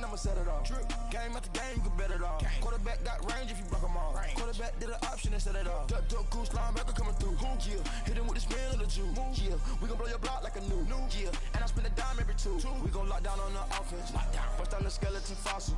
I'ma set it off. Game after game, you can bet it off. Quarterback got range if you block him off. Quarterback did an option and set it off. Duck, goose, linebacker coming through. Yeah, hit him with the spin of the juke. Yeah, we gon' blow your block like a new. Yeah, and I spend a dime every two. We gon' lock down on the offense. Bust down the skeleton fossil.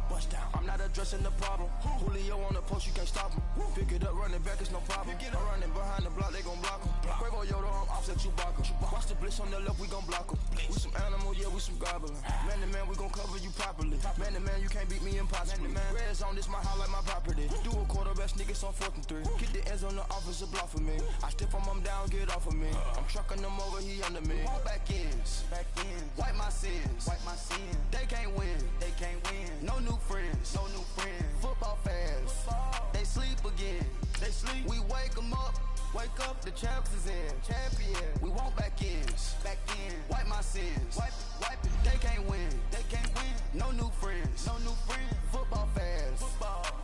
I'm not addressing the problem. Julio on the post, you can't stop him. Pick it up, running back, it's no problem. I'm running behind the block, they gon' block him. Quavo Yoda, I'm offset Chewbacca. Watch the blitz on the left, we gon' block him. We some animal, yeah, we some goblin. Man to man, we gon' cover you properly. Man to man, you can't beat me impossibly. Red zone, this my house like my property. Do a quarterback sneak, it's on 4th and 3. Get the ends on the offensive block for me. I step on him down, get off of me. I'm trucking them over, he under me. Back ends, wipe my sins. They can't win, No new friends, Football fast, they sleep again. We wake them up. Wake up, the champs is in. Champion. We want back ends. Wipe my sins. Wipe it. They can't win. No new friends. Football fast.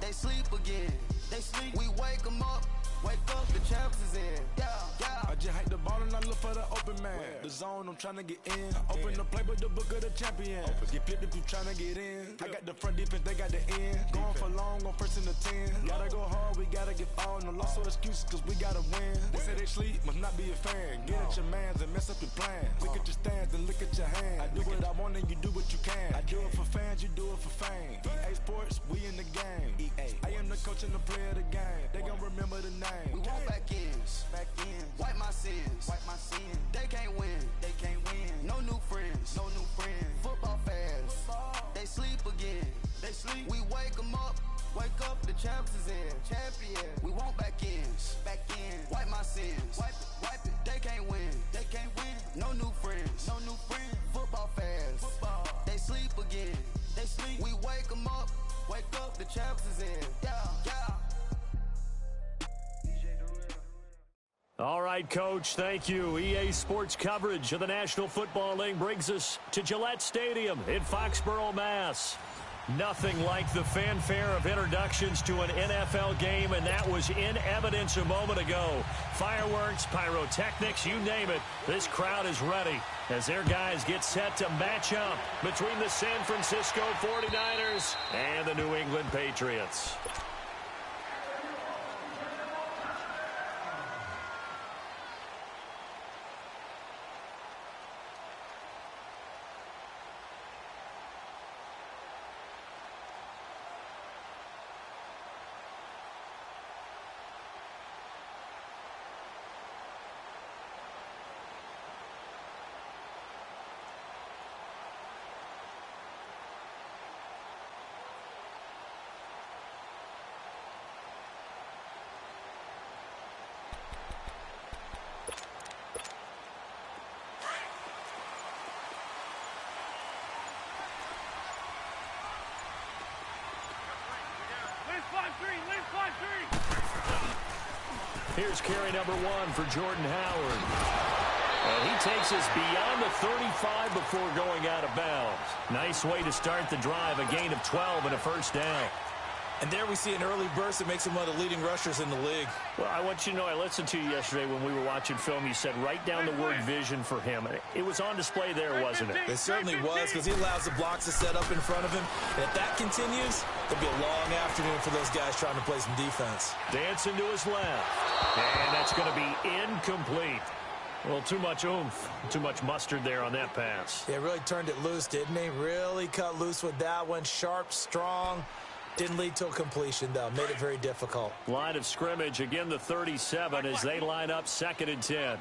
They sleep again. We wake them up. Wake up, the champs is in. Yeah. I just hike the ball and I look for the open man. The zone, I'm trying to get in. Open the playbook, the book of the champion. Get flipped if you trying to get in. I got the front defense, they got the end. Going for long, on 1st and 10. Gotta go hard, we gotta get all. No loss or excuses, cause we gotta win. They say they sleep, must not be a fan. Get at your mans and mess up your plans. Look at your stands and look at your hands. I do what I want and you do what you can. I do it for fans, you do it for fame. EA Sports, we in the game. I am the coach and the player of the game. They gon' remember the name. We want back ends. Wipe my sins. They can't win. No new friends. Football fast. They sleep again. We wake them up. Wake up, the champs is in. Champion. We want back ends. Wipe my sins. Wipe it. They can't win. No new friends. Football fast. They sleep again. We wake them up. Wake up, the champs is in. Yeah. All right, Coach, thank you. EA Sports coverage of the National Football League brings us to Gillette Stadium in Foxborough, Mass. Nothing like the fanfare of introductions to an NFL game, and that was in evidence a moment ago. Fireworks, pyrotechnics, you name it. This crowd is ready as their guys get set to match up between the San Francisco 49ers and the New England Patriots. Here's carry number 1 for Jordan Howard. And he takes us beyond the 35 before going out of bounds. Nice way to start the drive, a gain of 12 and a first down. And there we see an early burst that makes him one of the leading rushers in the league. Well, I want you to know, I listened to you yesterday when we were watching film. You said write down the word vision for him. It was on display there, wasn't it? It certainly was, because he allows the blocks to set up in front of him. And if that continues, it'll be a long afternoon for those guys trying to play some defense. Dancing to his left. And that's going to be incomplete. Well, too much oomph, too much mustard there on that pass. Yeah, really turned it loose, didn't he? Really cut loose with that one. Sharp, strong. Didn't lead to a completion, though. Made it very difficult. Line of scrimmage, again the 37 as they line up 2nd and 10.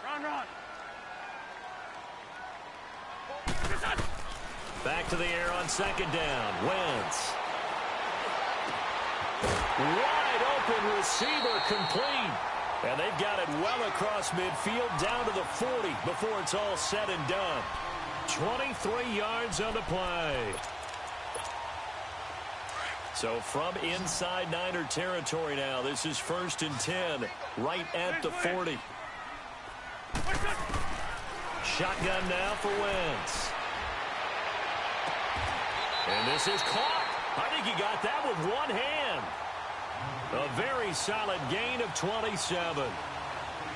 Run. Back to the air on 2nd down. Wentz. Wide open receiver, complete. And they've got it well across midfield down to the 40 before it's all said and done. 23 yards on the play. So from inside Niner territory now, this is 1st and 10, right at the 40. Shotgun now for Wentz. And this is caught. I think he got that with one hand. A very solid gain of 27.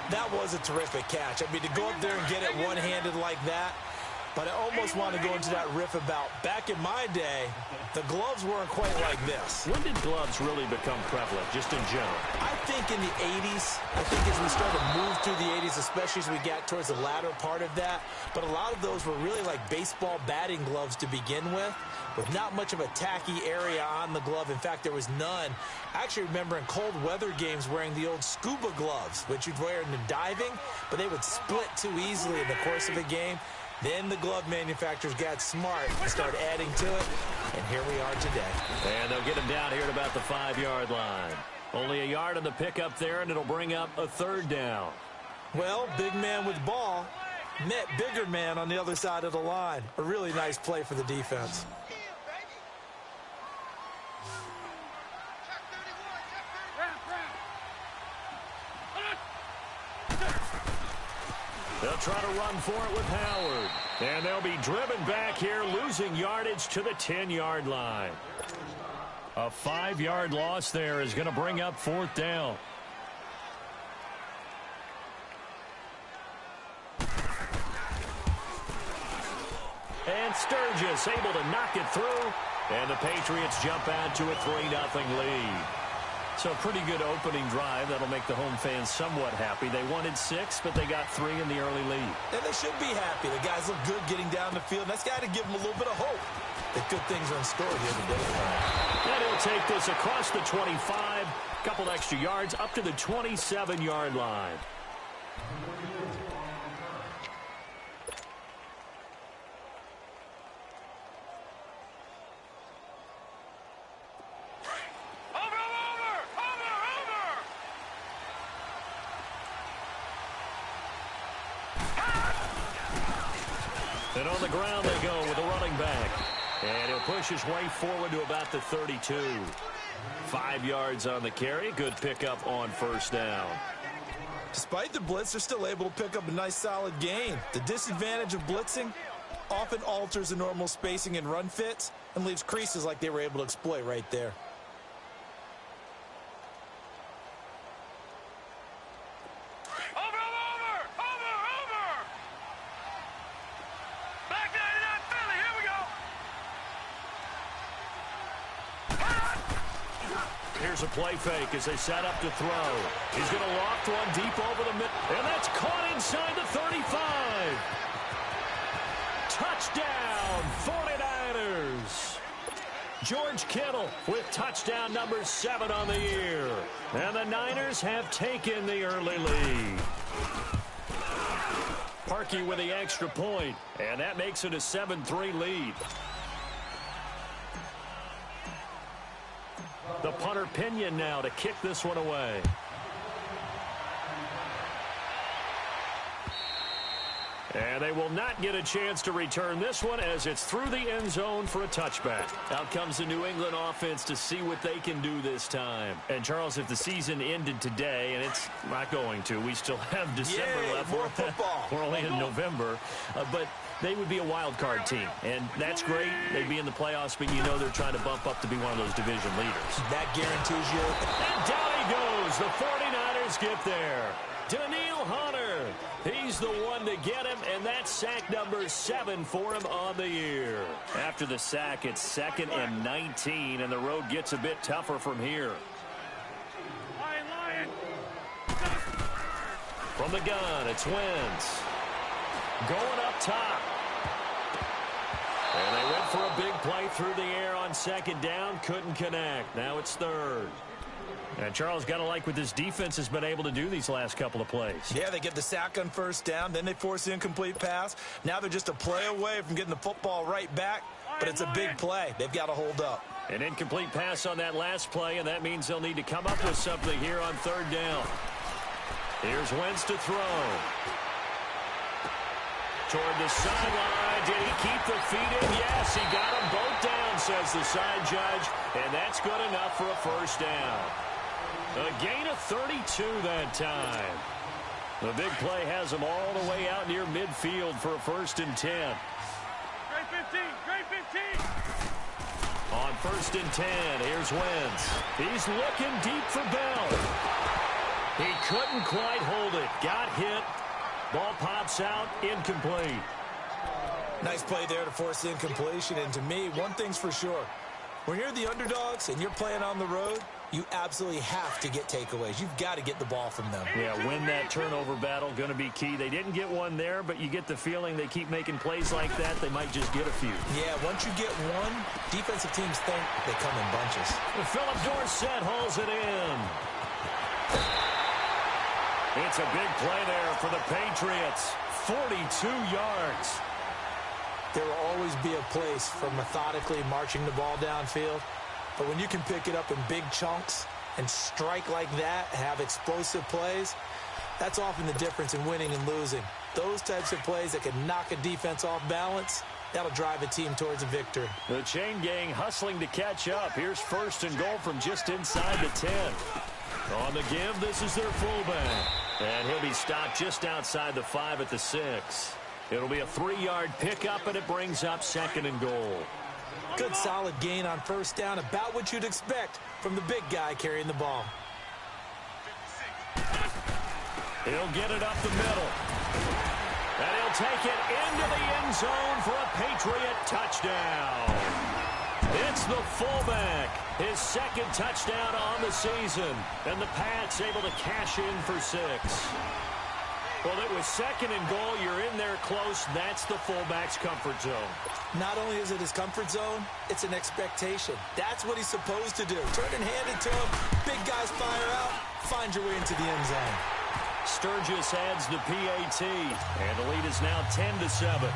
That was a terrific catch. I mean, to go up there and get it one-handed like that, But I almost want to go into that riff about back in my day, the gloves weren't quite like this. When did gloves really become prevalent, just in general? I think in the 80s. I think as we started to move through the 80s, especially as we got towards the latter part of that. But a lot of those were really like baseball batting gloves to begin with not much of a tacky area on the glove. In fact, there was none. I actually remember in cold weather games wearing the old scuba gloves, which you'd wear in the diving, but they would split too easily in the course of a game. Then the glove manufacturers got smart and started adding to it, and here we are today. And they'll get him down here at about the 5-yard line. Only a yard on the pickup there, and it'll bring up a 3rd down. Well, big man with ball met bigger man on the other side of the line. A really nice play for the defense. They'll try to run for it with Howard. And they'll be driven back here, losing yardage to the 10-yard line. A 5-yard loss there is going to bring up 4th down. And Sturgis able to knock it through. And the Patriots jump out to a 3-0 lead. So a pretty good opening drive. That'll make the home fans somewhat happy. They wanted 6, but they got 3 in the early lead. And they should be happy. The guys look good getting down the field. That's got to give them a little bit of hope that good things are in store here today. And he'll take this across the 25, a couple extra yards, up to the 27-yard line. And on the ground they go with a running back. And he'll push his way forward to about the 32. 5 yards on the carry. Good pickup on 1st down. Despite the blitz, they're still able to pick up a nice solid gain. The disadvantage of blitzing often alters the normal spacing and run fits and leaves creases like they were able to exploit right there. Here's a play fake as they set up to throw. He's going to loft one deep over the middle. And that's caught inside the 35. Touchdown, 49ers. George Kittle with touchdown number 7 on the year. And the Niners have taken the early lead. Parkey with the extra point. And that makes it a 7-3 lead. The punter Pinion now to kick this one away. And they will not get a chance to return this one as it's through the end zone for a touchback. Out comes the New England offense to see what they can do this time. And, Charles, if the season ended today, and it's not going to, we still have December left. More football. We're only in November. But they would be a wild card team. And that's great. They'd be in the playoffs, but you know they're trying to bump up to be one of those division leaders. That guarantees you. And down he goes. The 49ers get there. Daniil Hunter. He's the one to get him, and that's sack number 7 for him on the year. After the sack, it's 2nd and 19, and the road gets a bit tougher from here. From the gun, it's Wentz. Going up top. And they went for a big play through the air on 2nd down. Couldn't connect. Now it's 3rd. And Charles, got to like what this defense has been able to do these last couple of plays. Yeah, they get the sack on 1st down. Then they force the incomplete pass. Now they're just a play away from getting the football right back. But it's a big play. They've got to hold up. An incomplete pass on that last play, and that means they'll need to come up with something here on 3rd down. Here's Wentz to throw. Toward the sideline. Did he keep the feet in? Yes, he got them both down, says the side judge. And that's good enough for a 1st down. A gain of 32 that time. The big play has them all the way out near midfield for a 1st and 10. Great 15, great 15. On 1st and 10, here's Wentz. He's looking deep for Bell. He couldn't quite hold it. Got hit. Ball pops out, incomplete. Nice play there to force the incompletion. And to me, one thing's for sure. When you're the underdogs and you're playing on the road, you absolutely have to get takeaways. You've got to get the ball from them. Yeah, win that turnover battle, going to be key. They didn't get one there, but you get the feeling they keep making plays like that, they might just get a few. Yeah, once you get one, defensive teams think they come in bunches. Philip Dorsett hauls it in. It's a big play there for the Patriots. 42 yards. There will always be a place for methodically marching the ball downfield. But when you can pick it up in big chunks and strike like that, have explosive plays, that's often the difference in winning and losing. Those types of plays that can knock a defense off balance, that'll drive a team towards a victory. The chain gang hustling to catch up. Here's 1st and goal from just inside the 10. On the give, this is their fullback. And he'll be stopped just outside the 5 at the 6. It'll be a 3-yard pickup, and it brings up 2nd and goal. Good solid gain on 1st down, about what you'd expect from the big guy carrying the ball. He'll get it up the middle. And he'll take it into the end zone for a Patriot touchdown. It's the fullback, his 2nd touchdown on the season. And the Pats able to cash in for 6. Well, it was 2nd and goal. You're in there close. That's the fullback's comfort zone. Not only is it his comfort zone, it's an expectation. That's what he's supposed to do. Turn and hand it to him. Big guys fire out. Find your way into the end zone. Sturgis adds the PAT, and the lead is now 10-7.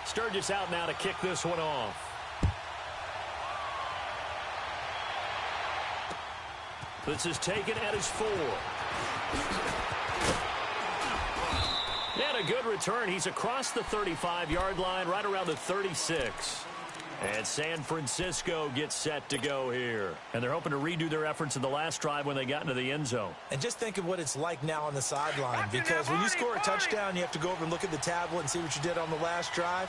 Sturgis out now to kick this one off. This is taken at his 4. And a good return. He's across the 35-yard line, right around the 36. And San Francisco gets set to go here. And they're hoping to redo their efforts in the last drive when they got into the end zone. And just think of what it's like now on the sideline. Because when you score a touchdown, you have to go over and look at the tablet and see what you did on the last drive.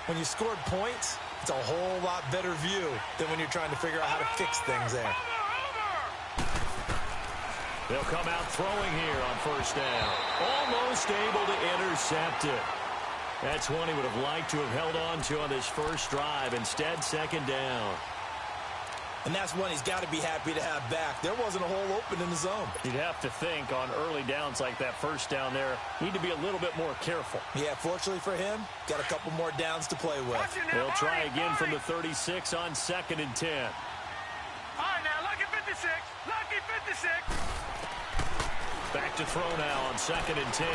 When you scored points, it's a whole lot better view than when you're trying to figure out how to fix things there. They'll come out throwing here on 1st down. Almost able to intercept it. That's one he would have liked to have held on to on this first drive. Instead, 2nd down. And that's one he's got to be happy to have back. There wasn't a hole open in the zone. You'd have to think on early downs like that 1st down there, need to be a little bit more careful. Yeah, fortunately for him, got a couple more downs to play with. They'll try again from the 36 on 2nd and 10. All right, now, lucky 56. Lucky 56. Back to throw now on 2nd and 10.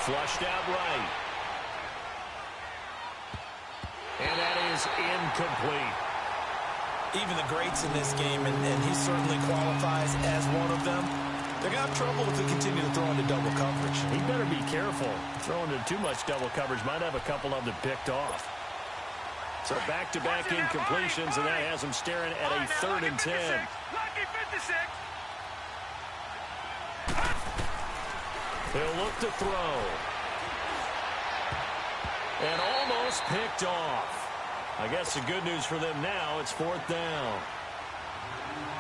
Flushed out right. And that is incomplete. Even the greats in this game, and he certainly qualifies as one of them, they're going to have trouble if they continue to throw into double coverage. He better be careful. Throwing into too much double coverage might have a couple of them picked off. So back-to-back incompletions, and that has him staring at a 3rd and 10. Lucky 56. He'll look to throw. And almost picked off. I guess the good news for them now, it's 4th down.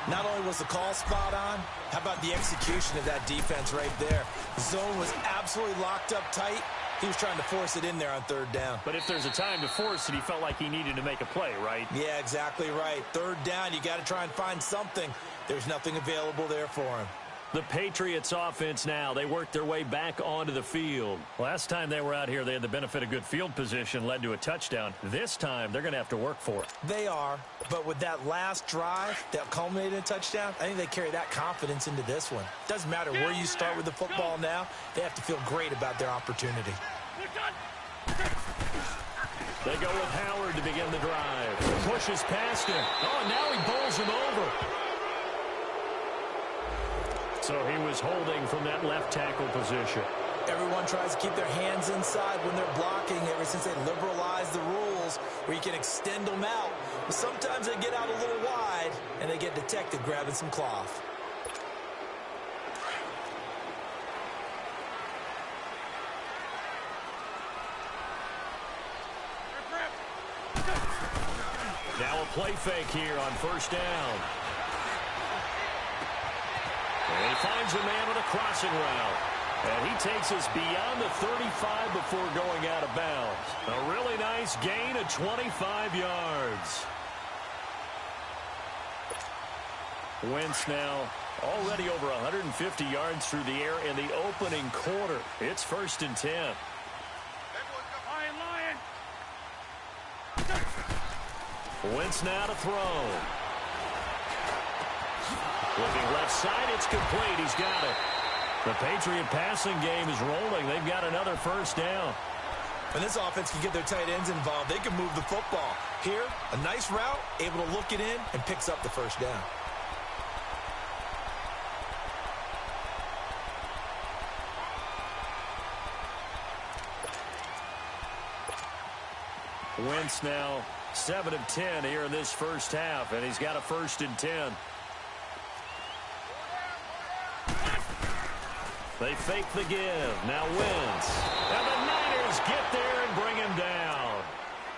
Not only was the call spot on, how about the execution of that defense right there? The zone was absolutely locked up tight. He was trying to force it in there on 3rd down. But if there's a time to force it, he felt like he needed to make a play, right? Yeah, exactly right. 3rd down, you got to try and find something. There's nothing available there for him. The Patriots offense now, they worked their way back onto the field. Last time they were out here, they had the benefit of good field position, led to a touchdown. This time, they're going to have to work for it. They are, but with that last drive that culminated in a touchdown, I think they carry that confidence into this one. Doesn't matter where you start with the football now, they have to feel great about their opportunity. They go with Howard to begin the drive. Pushes past him. Oh, now he bowls him over. So he was holding from that left tackle position. Everyone tries to keep their hands inside when they're blocking ever since they liberalized the rules where you can extend them out. But sometimes they get out a little wide and they get detected grabbing some cloth. Now a play fake here on first down. And he finds a man with a crossing route. And he takes us beyond the 35 before going out of bounds. A really nice gain of 25 yards. Wentz now already over 150 yards through the air in the opening quarter. It's 1st and 10. Wentz now to throw. Looking left side, it's complete. He's got it. The Patriot passing game is rolling. They've got another first down. And this offense can get their tight ends involved. They can move the football. Here, a nice route, able to look it in, and picks up the first down. Wentz now 7 of 10 here in this first half, and he's got a 1st and 10. They fake the give. Now Wentz. And the Niners get there and bring him down.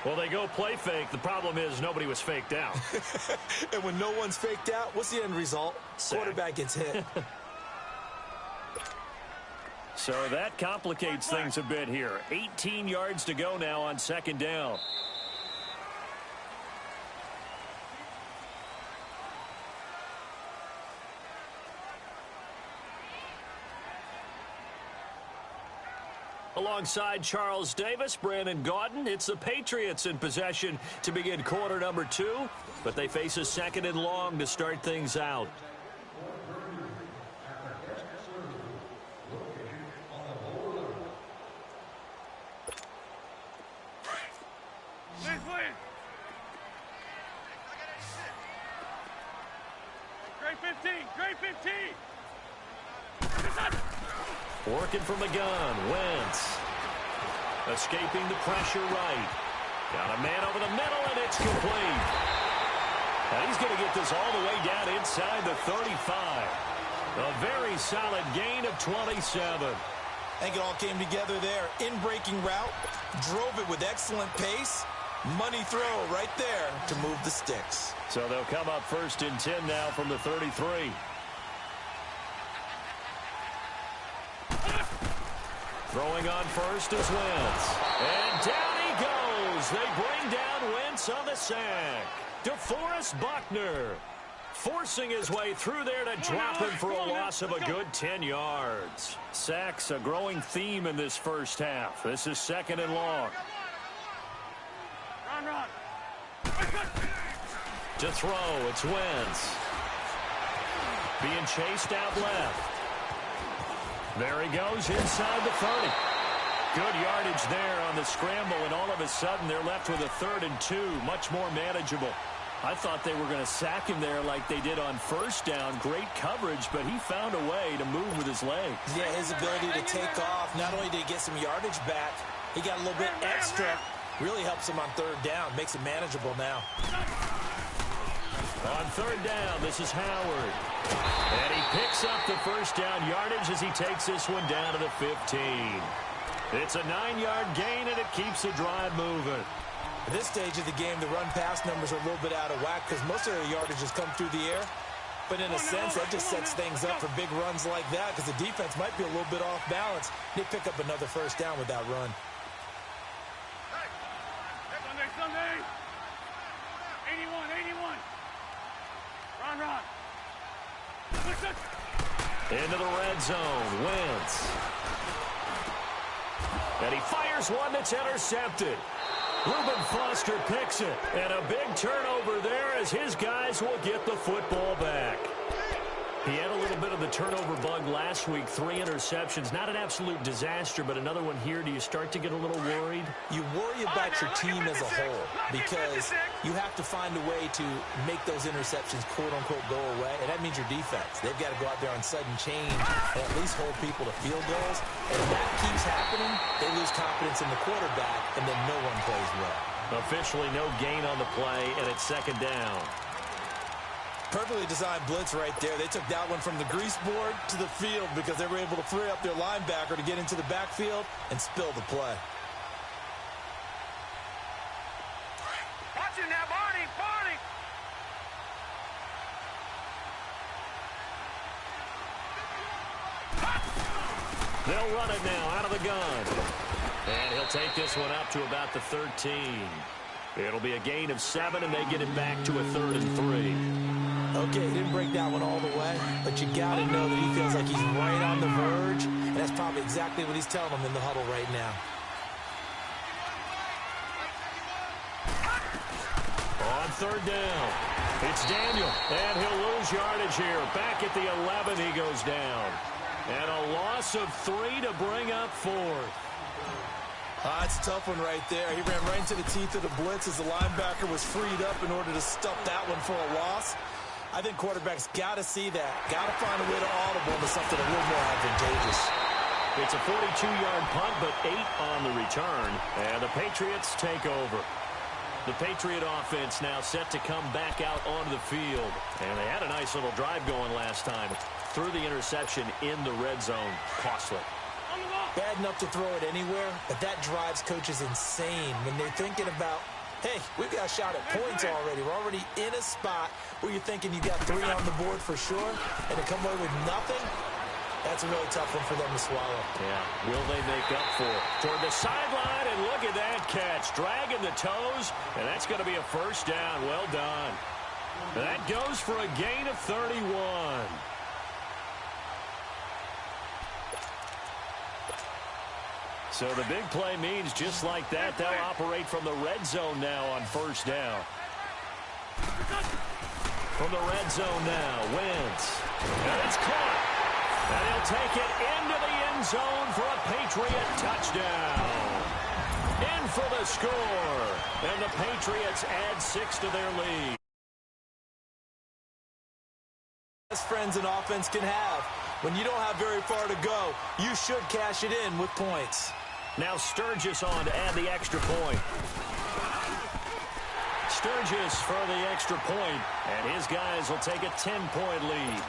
Well, they go play fake. The problem is nobody was faked out. And when no one's faked out, what's the end result? Sack. Quarterback gets hit. So that complicates things a bit here. 18 yards to go now on 2nd down. Alongside Charles Davis, Brandon Gaudin, it's the Patriots in possession to begin quarter number 2, but they face a 2nd and long to start things out. Grade 15. Working from the gun, Wentz. Escaping the pressure right. Got a man over the middle, and it's complete. And he's going to get this all the way down inside the 35. A very solid gain of 27. I think it all came together there. In-breaking route, drove it with excellent pace. Money throw right there to move the sticks. So they'll come up 1st and 10 now from the 33. Throwing on first is Wentz. And down he goes. They bring down Wentz on the sack. DeForest Buckner forcing his way through there to drop him for a loss of a good 10 yards. Sacks a growing theme in this first half. This is 2nd and long. Run. To throw, it's Wentz. Being chased out left. There he goes inside the 30. Good yardage there on the scramble, and all of a sudden they're left with a 3rd and 2, much more manageable. I thought they were going to sack him there like they did on first down. Great coverage, but he found a way to move with his legs. Yeah, his ability to take off, not only did he get some yardage back, he got a little bit extra. Really helps him on 3rd down, makes it manageable now. On 3rd down, this is Howard. And he picks up the first down yardage as he takes this one down to the 15. It's a 9-yard gain, and it keeps the drive moving. At this stage of the game, the run-pass numbers are a little bit out of whack because most of the yardage has come through the air. But in a sense, that just sets things up for big runs like that because the defense might be a little bit off balance. They pick up another first down with that run. Sunday. 81. Run. Into the red zone, Wentz. And he fires one that's intercepted. Reuben Foster picks it. And a big turnover there as his guys will get the football back. He had a little bit of the turnover bug last week, 3 interceptions. Not an absolute disaster, but another one here. Do you start to get a little worried? You worry about your team as a whole because you have to find a way to make those interceptions, quote-unquote, go away, and that means your defense. They've got to go out there on sudden change and at least hold people to field goals. And if that keeps happening, they lose confidence in the quarterback, and then no one plays well. Officially no gain on the play, and it's 2nd down. Perfectly designed blitz right there. They took that one from the grease board to the field because they were able to free up their linebacker to get into the backfield and spill the play. Watch it now, Barney. They'll run it now out of the gun. And he'll take this one up to about the 13. It'll be a gain of 7, and they get it back to a 3rd and 3. Okay, he didn't break that one all the way, but you got to know that he feels like he's right on the verge, and that's probably exactly what he's telling them in the huddle right now. On 3rd down, it's Daniel, and he'll lose yardage here. Back at the 11, he goes down. And a loss of 3 to bring up 4th. That's a tough one right there. He ran right into the teeth of the blitz as the linebacker was freed up in order to stop that one for a loss. I think quarterbacks got to see that. Got to find a way to audible into something a little more advantageous. It's a 42-yard punt, but 8 on the return. And the Patriots take over. The Patriot offense now set to come back out onto the field. And they had a nice little drive going last time. Threw the interception in the red zone. Costly. Bad enough to throw it anywhere, but that drives coaches insane when they're thinking about, hey, we've got a shot at points already. We're already in a spot where you're thinking you got 3 on the board for sure, and to come away with nothing, that's a really tough one for them to swallow. Yeah, will they make up for it? Toward the sideline, and look at that catch. Dragging the toes, and that's going to be a 1st down. Well done. That goes for a gain of 31. So the big play means just like that, they'll operate from the red zone now on 1st down. From the red zone now, Wentz. And it's caught. And he'll take it into the end zone for a Patriot touchdown. In for the score. And the Patriots add 6 to their lead. Best friends an offense can have. When you don't have very far to go, you should cash it in with points. Now Sturgis on to add the extra point. Sturgis for the extra point, and his guys will take a 10-point lead.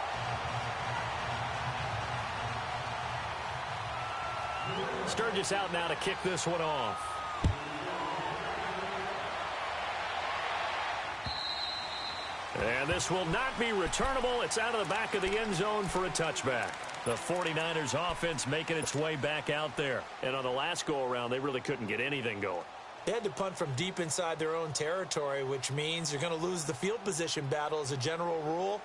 Sturgis out now to kick this one off. And this will not be returnable. It's out of the back of the end zone for a touchback. The 49ers offense making its way back out there. And on the last go-around, they really couldn't get anything going. They had to punt from deep inside their own territory, which means you're going to lose the field position battle as a general rule.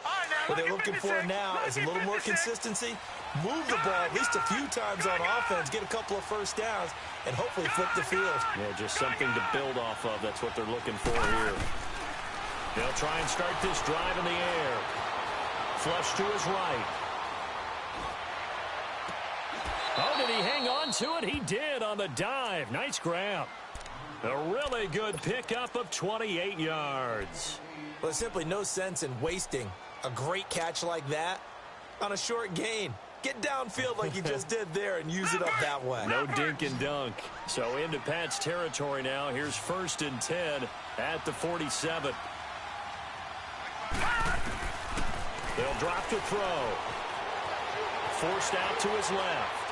What they're looking for now is a little more consistency, move the ball at least a few times on offense, get a couple of 1st downs, and hopefully flip the field. Yeah, just something to build off of. That's what they're looking for here. They'll try and start this drive in the air. Flush to his right. Oh, did he hang on to it? He did on the dive. Nice grab. A really good pickup of 28 yards. Well, there's simply no sense in wasting a great catch like that on a short gain. Get downfield like you just did there and use it up that way. No dink and dunk. So into Pat's territory now. Here's 1st and 10 at the 47. They'll drop to throw. Forced out to his left.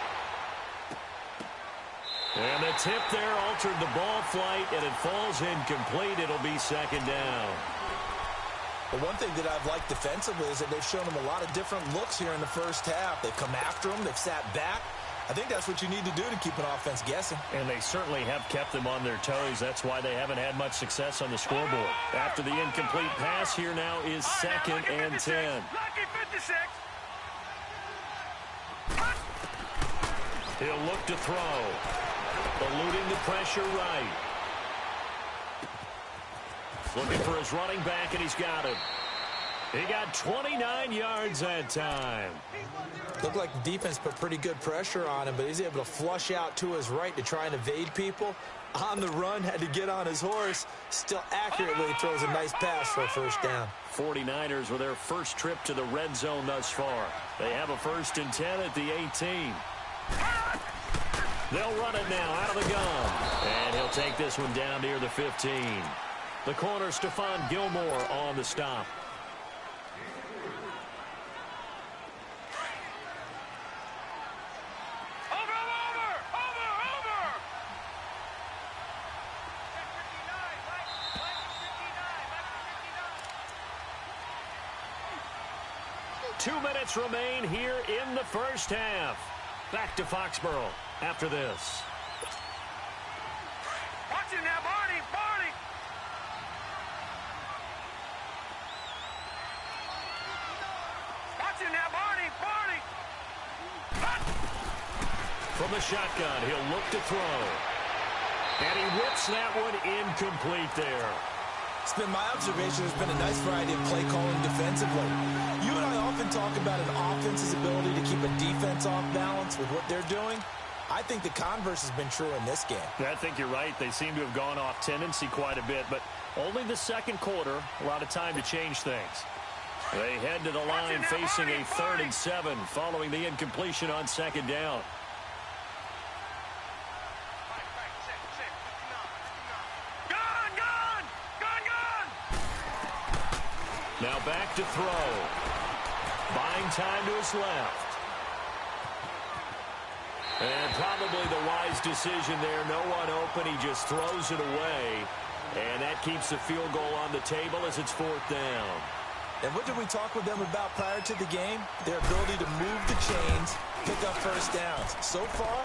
And the tip there altered the ball flight, and it falls incomplete. It'll be 2nd down. But one thing that I've liked defensively is that they've shown them a lot of different looks here in the 1st half. They've come after them. They've sat back. I think that's what you need to do to keep an offense guessing. And they certainly have kept them on their toes. That's why they haven't had much success on the scoreboard. After the incomplete pass, here now is 2nd and 10. He'll look to throw. Eluding the pressure right. Looking for his running back, and he's got him. He got 29 yards that time. Looked like the defense put pretty good pressure on him, but he's able to flush out to his right to try and evade people. On the run, had to get on his horse. Still accurately throws a nice pass for a 1st down. 49ers with their first trip to the red zone thus far. They have a 1st and 10 at the 18. They'll run it now out of the gun. And he'll take this one down near the 15. The corner, Stephon Gilmore on the stop. Over! 2 minutes remain here in the 1st half. Back to Foxborough after this. Watch it now, Barney. Barney. Watch it now, Barney. Barney. From the shotgun, he'll look to throw. And he whips that one incomplete there. It's been my observation there's been a nice variety of play calling defensively. You and I often talk about an offense's ability to keep a defense off balance with what they're doing. I think the converse has been true in this game. I think you're right. They seem to have gone off tendency quite a bit, but only the second quarter, a lot of time to change things. They head to the line facing a 3rd and 7 following the incompletion on second down. Now back to throw. Buying time to his left. And probably the wise decision there. No one open. He just throws it away. And that keeps the field goal on the table as it's 4th down. And what did we talk with them about prior to the game? Their ability to move the chains, pick up first downs. So far,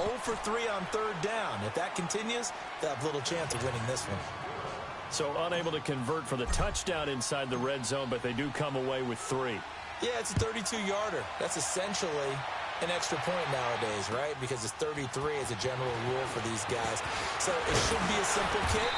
0 for 3 on 3rd down. If that continues, they'll have little chance of winning this one. So unable to convert for the touchdown inside the red zone, but they do come away with 3. Yeah, it's a 32-yarder. That's essentially an extra point nowadays, right? Because it's 33 as a general rule for these guys. So it should be a simple kick.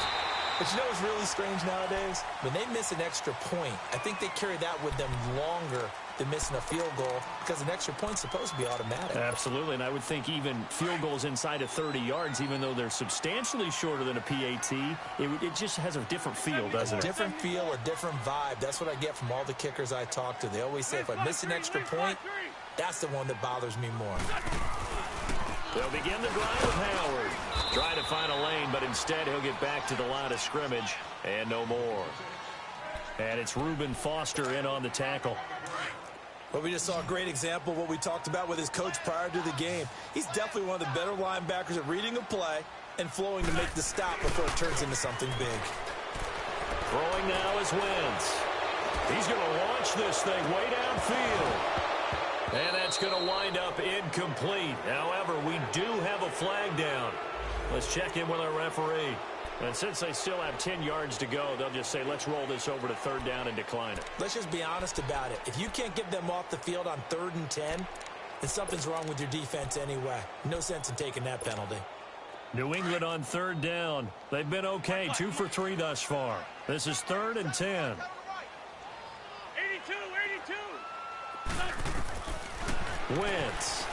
But you know what's really strange nowadays? When they miss an extra point, I think they carry that with them longer than missing a field goal because an extra point's supposed to be automatic. Absolutely, and I would think even field goals inside of 30 yards, even though they're substantially shorter than a PAT, it just has a different feel, doesn't it? Different feel, a different vibe. That's what I get from all the kickers I talk to. They always say if I miss an extra point, that's the one that bothers me more. They'll begin the drive with Howard. Trying to find a lane, but instead he'll get back to the line of scrimmage and no more. And it's Reuben Foster in on the tackle. Well, we just saw a great example of what we talked about with his coach prior to the game. He's definitely one of the better linebackers at reading a play and flowing to make the stop before it turns into something big. Throwing now is Wentz. He's going to launch this thing way downfield. And that's going to wind up incomplete. However, we do have a flag down. Let's check in with our referee. And since they still have 10 yards to go, they'll just say, let's roll this over to 3rd down and decline it. Let's just be honest about it. If you can't get them off the field on 3rd and 10, then something's wrong with your defense anyway. No sense in taking that penalty. New England on 3rd down. They've been okay, 2 for 3 thus far. This is 3rd and 10. 82, 82. Wentz.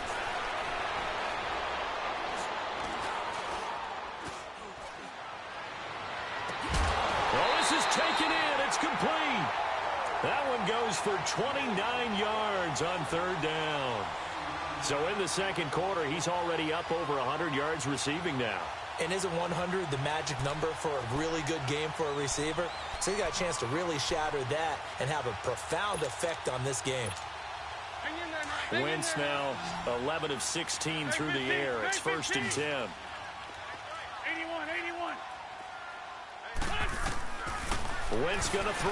Oh, this is taken in. It's complete. That one goes for 29 yards on 3rd down. So in the second quarter, he's already up over 100 yards receiving now. And isn't 100 the magic number for a really good game for a receiver? So he got a chance to really shatter that and have a profound effect on this game. Wentz now 11 of 16 through the air. It's 1st and 10. 81, 81. Wentz going to throw.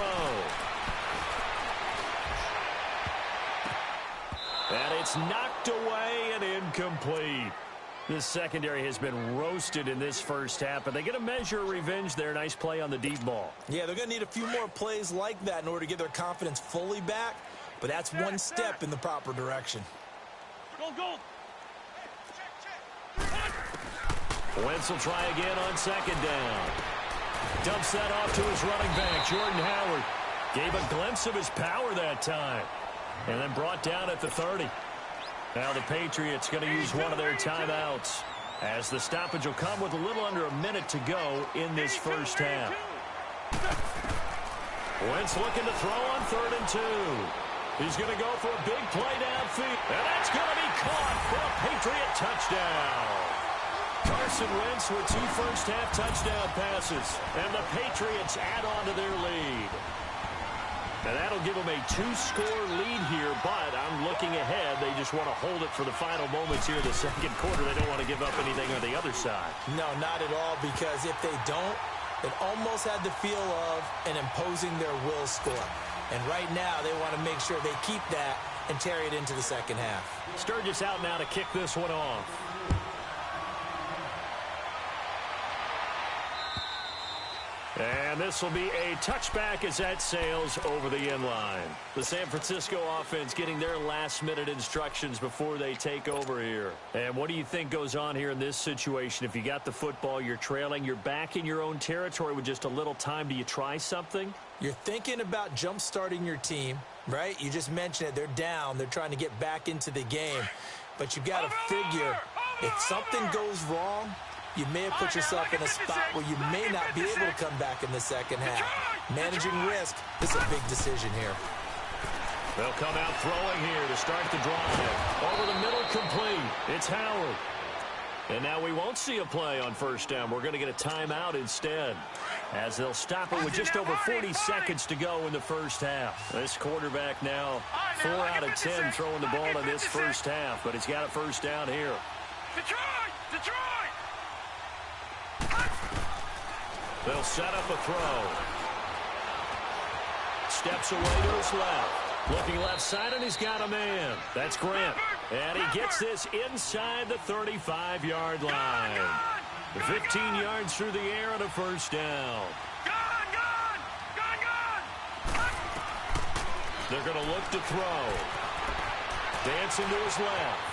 And it's knocked away and incomplete. This secondary has been roasted in this first half, but they get a measure of revenge there. Nice play on the deep ball. Yeah, they're going to need a few more plays like that in order to get their confidence fully back. But that's one step in the proper direction. Go. Wentz will try again on 2nd down. Dumps that off to his running back, Jordan Howard. Gave a glimpse of his power that time. And then brought down at the 30. Now the Patriots going to use one of their timeouts as the stoppage will come with a little under a minute to go in this first half. Wentz looking to throw on 3rd and 2. He's going to go for a big play downfield. And that's going to be caught for a Patriot touchdown. Carson Wentz with 2 first-half touchdown passes. And the Patriots add on to their lead. And that'll give them a 2-score lead here, but I'm looking ahead. They just want to hold it for the final moments here in the second quarter. They don't want to give up anything on the other side. No, not at all, because if they don't, it almost had the feel of an imposing their will score. And right now, they want to make sure they keep that and carry it into the second half. Sturgis out now to kick this one off. And this will be a touchback as that sails over the end line. The San Francisco offense getting their last-minute instructions before they take over here. And what do you think goes on here in this situation? If you got the football, you're trailing, you're back in your own territory with just a little time. Do you try something? You're thinking about jump-starting your team, right? You just mentioned it. They're down. They're trying to get back into the game. But you've got to figure if something goes wrong, you may have put yourself in a spot where you may not be able to come back in the second half. Managing risk is a big decision here. They'll come out throwing here to start the drive. Over the middle, complete. It's Howard. And now we won't see a play on first down. We're going to get a timeout instead, as they'll stop it with just over 40 seconds to go in the first half. This quarterback now 4 out of 10 throwing the ball in this first half, but he's got a first down here. Detroit! They'll set up a throw. Steps away to his left. Looking left side, and he's got a man. That's Grant. And he gets this inside the 35-yard line. 15 yards through the air and a first down. They're going to look to throw. Dancing to his left.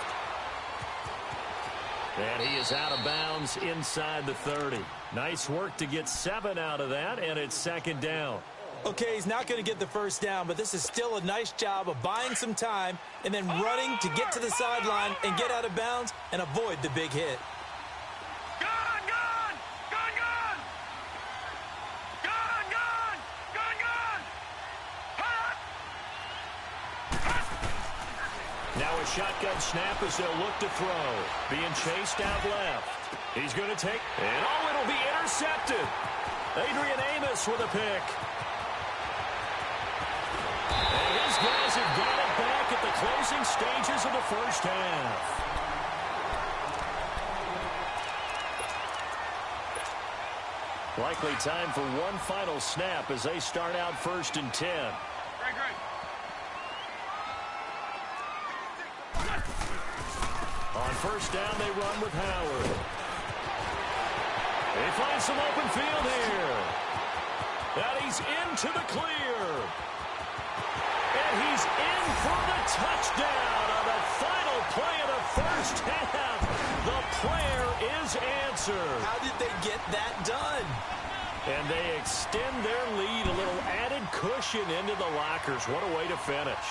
And he is out of bounds inside the 30. Nice work to get 7 out of that, and it's second down. Okay, he's not going to get the first down, but this is still a nice job of buying some time and then running to get to the sideline and get out of bounds and avoid the big hit. Now a shotgun snap as they'll look to throw. Being chased out left. He's going to take, and it'll be intercepted. Adrian Amos with a pick. And his guys have got it back at the closing stages of the first half. Likely time for one final snap as they start out 1st and 10. Great. On first down, they run with Howard. They find some open field here. And he's into the clear. And he's in for the touchdown on the final play of the first half. The player is answered. How did they get that done? And they extend their lead, a little added cushion into the lockers. What a way to finish.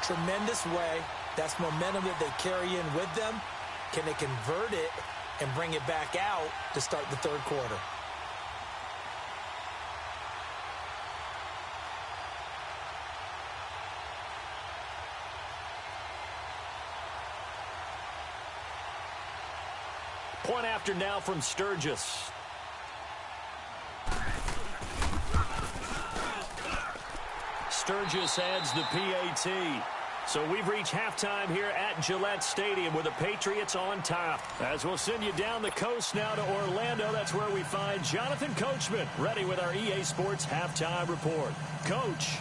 Tremendous way. That's momentum that they carry in with them. Can they convert it and bring it back out to start the third quarter? Point after now from Sturgis. Sturgis adds the PAT. So we've reached halftime here at Gillette Stadium with the Patriots on top. As we'll send you down the coast now to Orlando, that's where we find Jonathan Coachman ready with our EA Sports Halftime Report. Coach.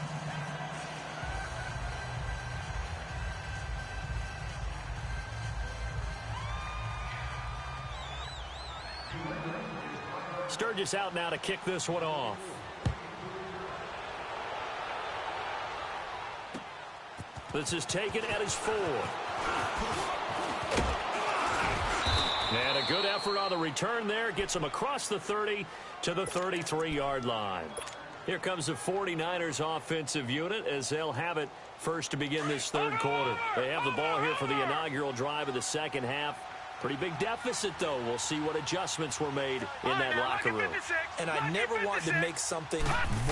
Sturgis out now to kick this one off. This is taken at his 4. And a good effort on the return there. Gets him across the 30 to the 33-yard line. Here comes the 49ers offensive unit as they'll have it first to begin this third quarter. They have the ball here for the inaugural drive of the second half. Pretty big deficit, though. We'll see what adjustments were made in that locker room. And I never want to make something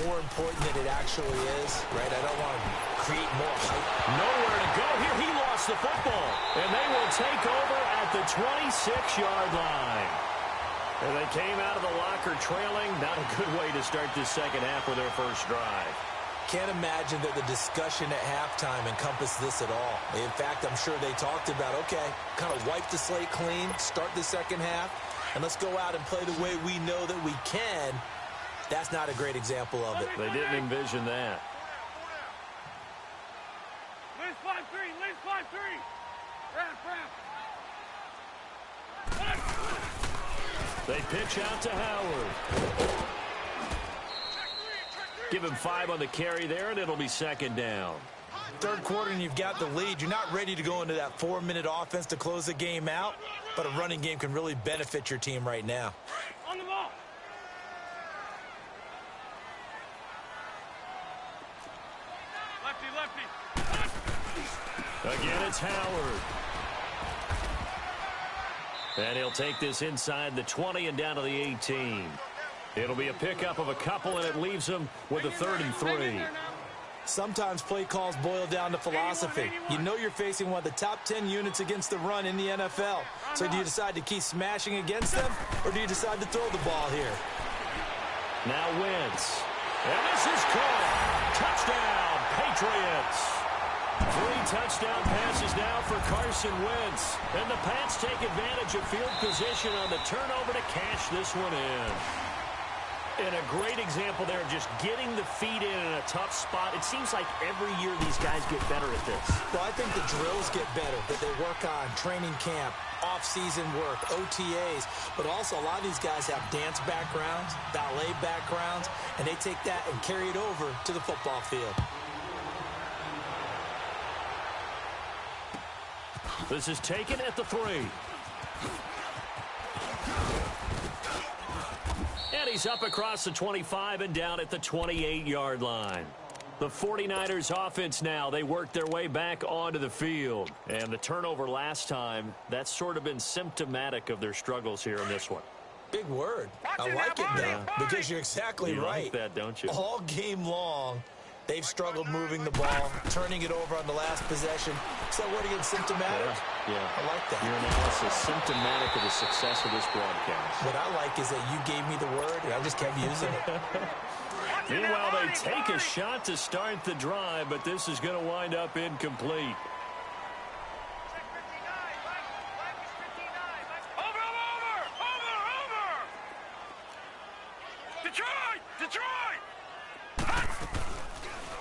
more important than it actually is, right? I don't want to create more hype. Nowhere to go here. He lost the football. And they will take over at the 26-yard line. And they came out of the locker trailing. Not a good way to start this second half with their first drive. Can't imagine that the discussion at halftime encompassed this at all. In fact, I'm sure they talked about, okay, kind of wipe the slate clean, start the second half, and let's go out and play the way we know that we can. That's not a great example of it. They didn't envision that. 5-3. Lace 5-3. Wrap. They pitch out to Howard. Give him 5 on the carry there, and it'll be second down. Third quarter and you've got the lead. You're not ready to go into that 4-minute offense to close the game out, but a running game can really benefit your team right now. On the ball. Lefty. Again, it's Howard. And he'll take this inside the 20 and down to the 18. It'll be a pickup of a couple, and it leaves them with a 3rd and 3. Sometimes play calls boil down to philosophy. You know you're facing one of the top 10 units against the run in the NFL. So do you decide to keep smashing against them, or do you decide to throw the ball here? Now Wentz. And this is caught. Touchdown, Patriots. 3 touchdown passes now for Carson Wentz. And the Pats take advantage of field position on the turnover to cash this one in. And a great example there of just getting the feet in a tough spot. It seems like every year these guys get better at this. Well, I think the drills get better that they work on, training camp, off-season work, OTAs. But also a lot of these guys have dance backgrounds, ballet backgrounds, and they take that and carry it over to the football field. This is taken at the 3. And he's up across the 25 and down at the 28-yard line. The 49ers offense now, they work their way back onto the field. And the turnover last time, that's sort of been symptomatic of their struggles here in this one. Big word. I like it now because you're exactly right. You like that, don't you? All game long, they've struggled moving the ball, turning it over on the last possession. So what again, symptomatic? Yeah. I like that. Your analysis, symptomatic of the success of this broadcast. What I like is that you gave me the word, and I just kept using it. Meanwhile, they take a shot to start the drive, but this is going to wind up incomplete.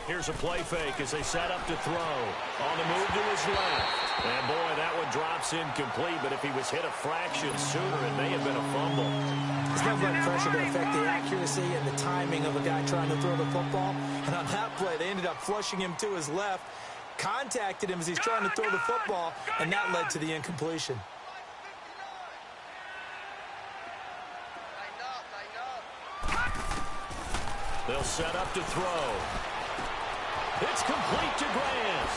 Here's a play fake as they set up to throw. On the move to his left. And, boy, that one drops incomplete, but if he was hit a fraction sooner, it may have been a fumble. It's not blood pressure to affect the accuracy and the timing of a guy trying to throw the football. And on that play, they ended up flushing him to his left, contacted him as he's trying to throw the football, and that led to the incompletion. They'll set up to throw. It's complete to Grant.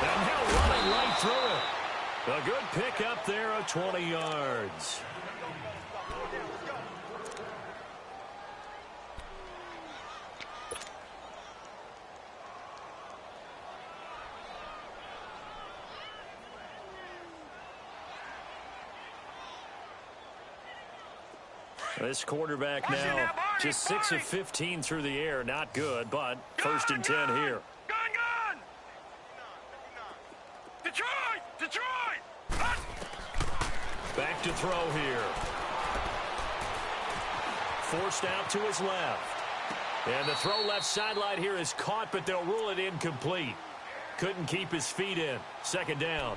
And he'll run it right through it. A good pick up there of 20 yards. This quarterback now just 6 of 15 through the air. Not good, but 1st and 10 here. Gun! Detroit! Back to throw here. Forced out to his left. And the throw left sideline here is caught, but they'll rule it incomplete. Couldn't keep his feet in. 2nd down.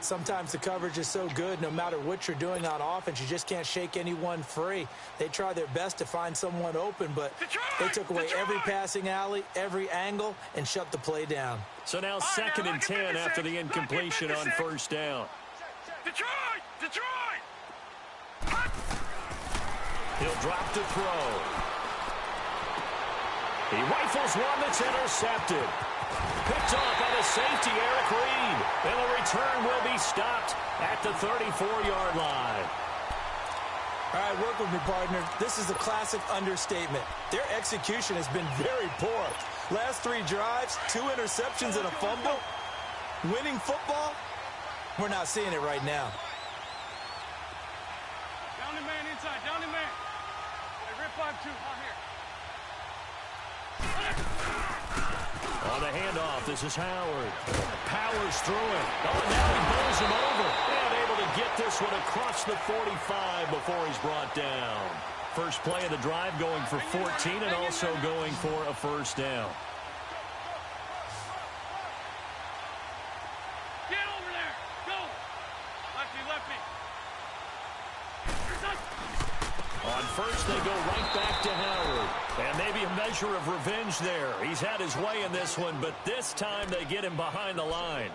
Sometimes the coverage is so good, no matter what you're doing on offense, you just can't shake anyone free. They try their best to find someone open, but they took away every passing alley, every angle, and shut the play down. So now 2nd and 10 after the incompletion on 1st down. Detroit! He'll drop to throw. He rifles one that's intercepted. Picked off by the safety, Eric Reed. And the return will be stopped at the 34-yard line. All right, work with me, partner. This is a classic understatement. Their execution has been very poor. Last 3 drives, 2 interceptions and a fumble. Winning football? We're not seeing it right now. Down the man inside, down the man. Hey, rip 5-2, out here. On the handoff, this is Howard. Powers through it. Oh, now he bowls him over. And able to get this one across the 45 before he's brought down. First play of the drive going for 14 and also going for a 1st down. first, they go right back to Howard. And maybe a measure of revenge there. He's had his way in this one, but this time they get him behind the line.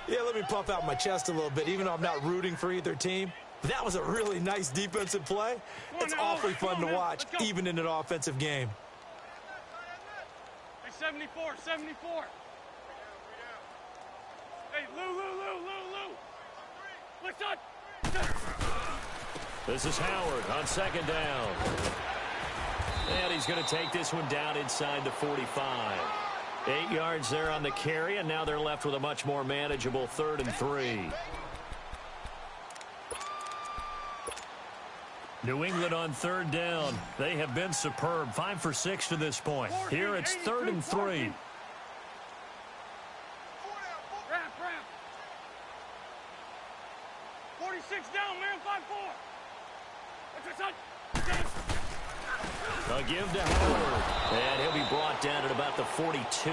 Yeah, let me puff out my chest a little bit, even though I'm not rooting for either team. But that was a really nice defensive play. It's awfully fun to watch, even in an offensive game. Hey, 74, 74. Hey, Lou. What's up? This is Howard on second down. And he's going to take this one down inside the 45. 8 yards there on the carry, and now they're left with a much more manageable 3rd and 3. New England on 3rd down. They have been superb. 5 for 6 to this point. Here it's 3rd and 3. Wrap. 46 down, man. 5-4. A give to Howard, and he'll be brought down at about the 42.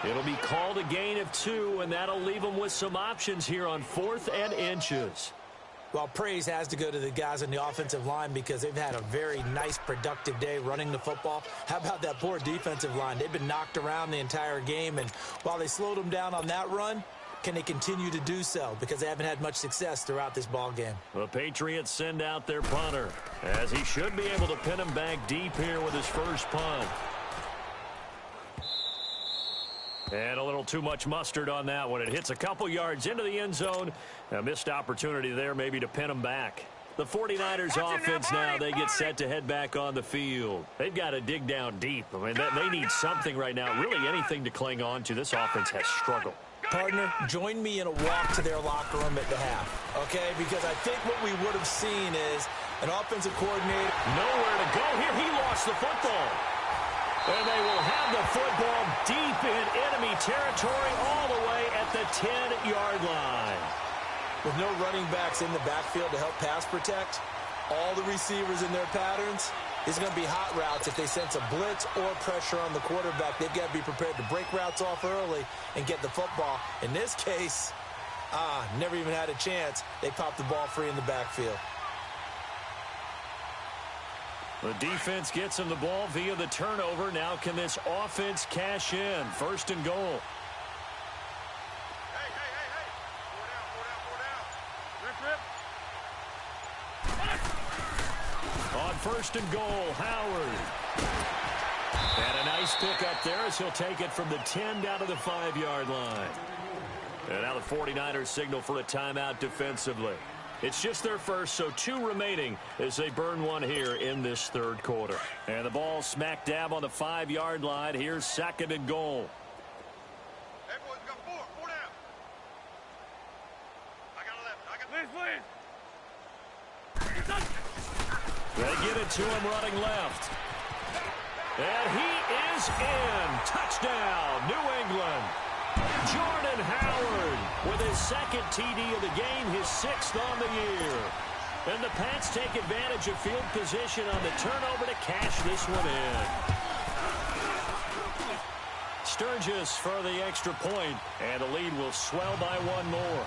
It'll be called a gain of 2, and that'll leave them with some options here on 4th and inches. Well, praise has to go to the guys on the offensive line because they've had a very nice, productive day running the football. How about that poor defensive line? They've been knocked around the entire game, and while they slowed them down on that run, can they continue to do so? Because they haven't had much success throughout this ball game. The Patriots send out their punter, as he should be able to pin him back deep here with his first punt. And a little too much mustard on that one. It hits a couple yards into the end zone. A missed opportunity there maybe to pin him back. The 49ers offense now, they get set to head back on the field. They've got to dig down deep. I mean, they need something right now, really anything to cling on to. This offense has struggled. Partner, join me in a walk to their locker room at the half, okay? Because I think what we would have seen is an offensive coordinator. Nowhere to go here. He lost the football. And they will have the football deep in enemy territory all the way at the 10-yard line. With no running backs in the backfield to help pass protect, all the receivers in their patterns, it's going to be hot routes if they sense a blitz or pressure on the quarterback. They've got to be prepared to break routes off early and get the football. In this case, never even had a chance. They popped the ball free in the backfield. The defense gets him the ball via the turnover. Now can this offense cash in? 1st and goal. Hey. 4 down. Rip. On 1st and goal, Howard. And a nice pick up there as he'll take it from the 10 down to the 5-yard line. And now the 49ers signal for a timeout defensively. It's just their first, so 2 remaining as they burn one here in this 3rd quarter. And the ball smack dab on the 5-yard line. Here's 2nd and goal. Hey, boys, we got 4 down. I got 11. Liz. They get it to him running left. And he is in. Touchdown, New England. Jordan Howard with his 2nd TD of the game, his 6th on the year. And the Pats take advantage of field position on the turnover to cash this one in. Sturgis for the extra point, and the lead will swell by 1 more.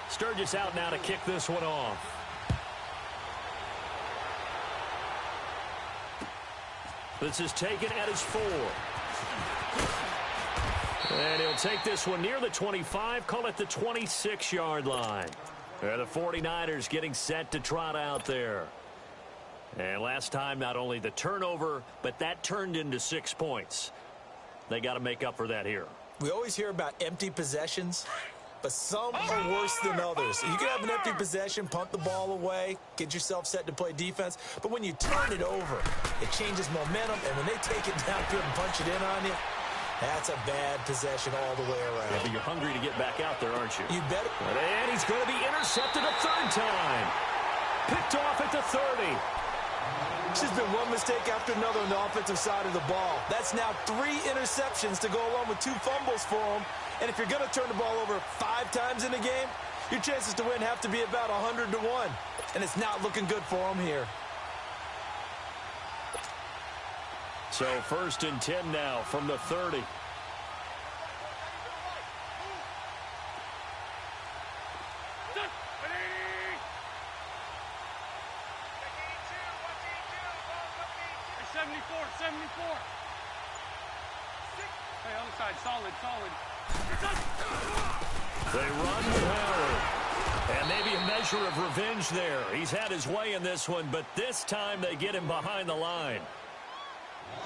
Sturgis out now to kick this one off. This is taken at his 4. And he'll take this one near the 25, call it the 26-yard line. And the 49ers getting set to trot out there. And last time, not only the turnover, but that turned into 6 points. They got to make up for that here. We always hear about empty possessions, but some are worse than others. You can have an empty possession, punt the ball away, get yourself set to play defense, but when you turn it over, it changes momentum, and when they take it downfield and punch it in on you, that's a bad possession all the way around. Yeah, but you're hungry to get back out there, aren't you? You bet. And he's going to be intercepted a 3rd time. Picked off at the 30. It's just been one mistake after another on the offensive side of the ball. That's now 3 interceptions to go along with 2 fumbles for him. And if you're going to turn the ball over 5 times in a game, your chances to win have to be about 100 to 1. And it's not looking good for him here. So 1st and 10 now from the 30. 74, 74. Hey, other side, solid. They run with Howard. And maybe a measure of revenge there. He's had his way in this one, but this time they get him behind the line.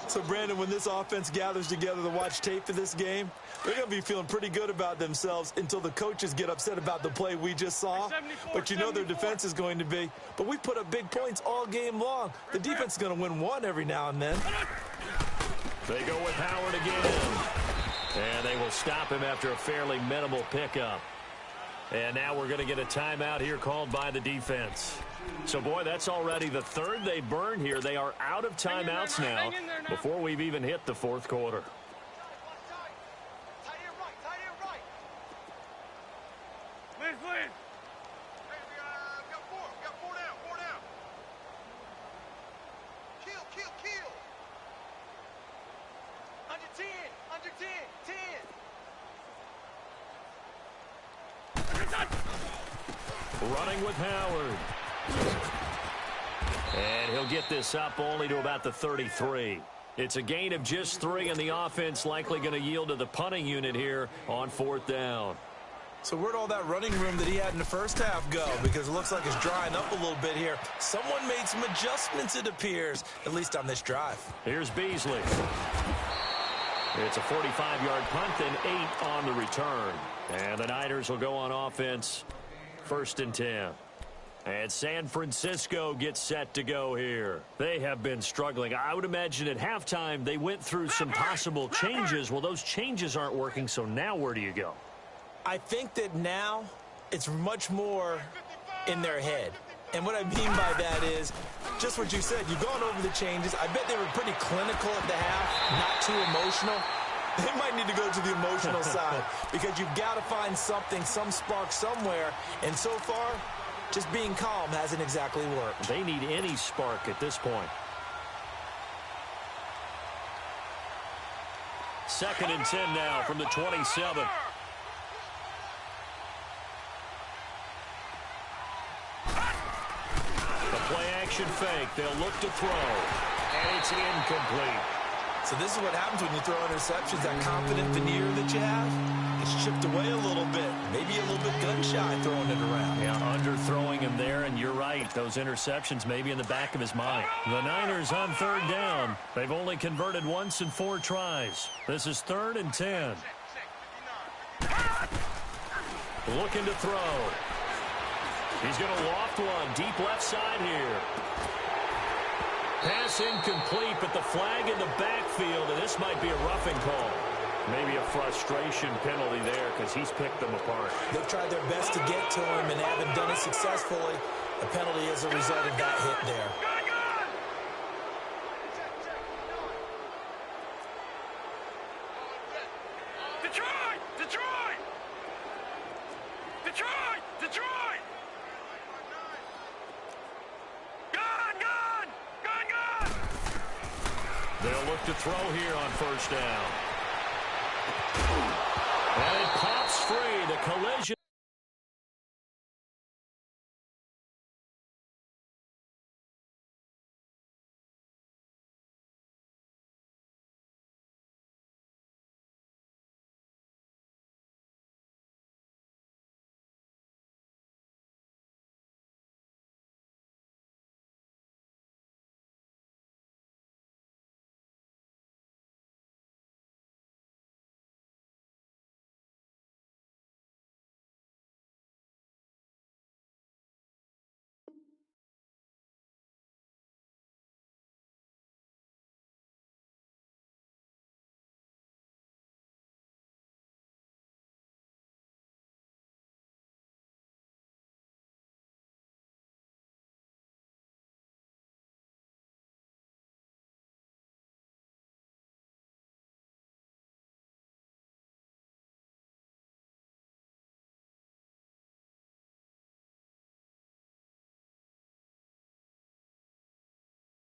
So, Brandon, when this offense gathers together to watch tape for this game, they're going to be feeling pretty good about themselves until the coaches get upset about the play we just saw. But you know their defense is going to be. But we put up big points all game long. The defense is going to win one every now and then. They go with Howard again. And they will stop him after a fairly minimal pickup. And now we're going to get a timeout here called by the defense. So, boy, that's already the third they burned here. They are out of timeouts now before we've even hit the fourth quarter. Liz. Hey, we got four down. Kill. Under 10. Running with Howard. And he'll get this up only to about the 33. It's a gain of just 3, and the offense likely going to yield to the punting unit here on 4th down. So where'd all that running room that he had in the first half go? Because it looks like it's drying up a little bit here. Someone made some adjustments, it appears, at least on this drive. Here's Beasley. It's a 45-yard punt and 8 on the return. And the Niners will go on offense, 1st and 10. And San Francisco gets set to go here. They have been struggling. I would imagine at halftime they went through some possible changes. Well, those changes aren't working, so now where do you go? I think that now it's much more in their head. And what I mean by that is just what you said. You've gone over the changes. I bet they were pretty clinical at the half, not too emotional. They might need to go to the emotional side because you've got to find something, some spark somewhere. And so far, just being calm hasn't exactly worked. They need any spark at this point. 2nd and 10 now from the 27. The play action fake. They'll look to throw. And it's incomplete. So this is what happens when you throw interceptions. That confident veneer that you have gets chipped away a little bit. Maybe a little bit gun-shy throwing it around. Yeah, underthrowing him there, and you're right. Those interceptions may be in the back of his mind. The Niners on 3rd down. They've only converted once in 4 tries. This is 3rd and 10. Looking to throw. He's going to loft one deep left side here. Pass incomplete, but the flag in the backfield, and this might be a roughing call. Maybe a frustration penalty there because he's picked them apart. They've tried their best to get to him and haven't done it successfully. A penalty as a result of that hit there. Detroit! They'll look to throw here on 1st down. And it pops free. The collision.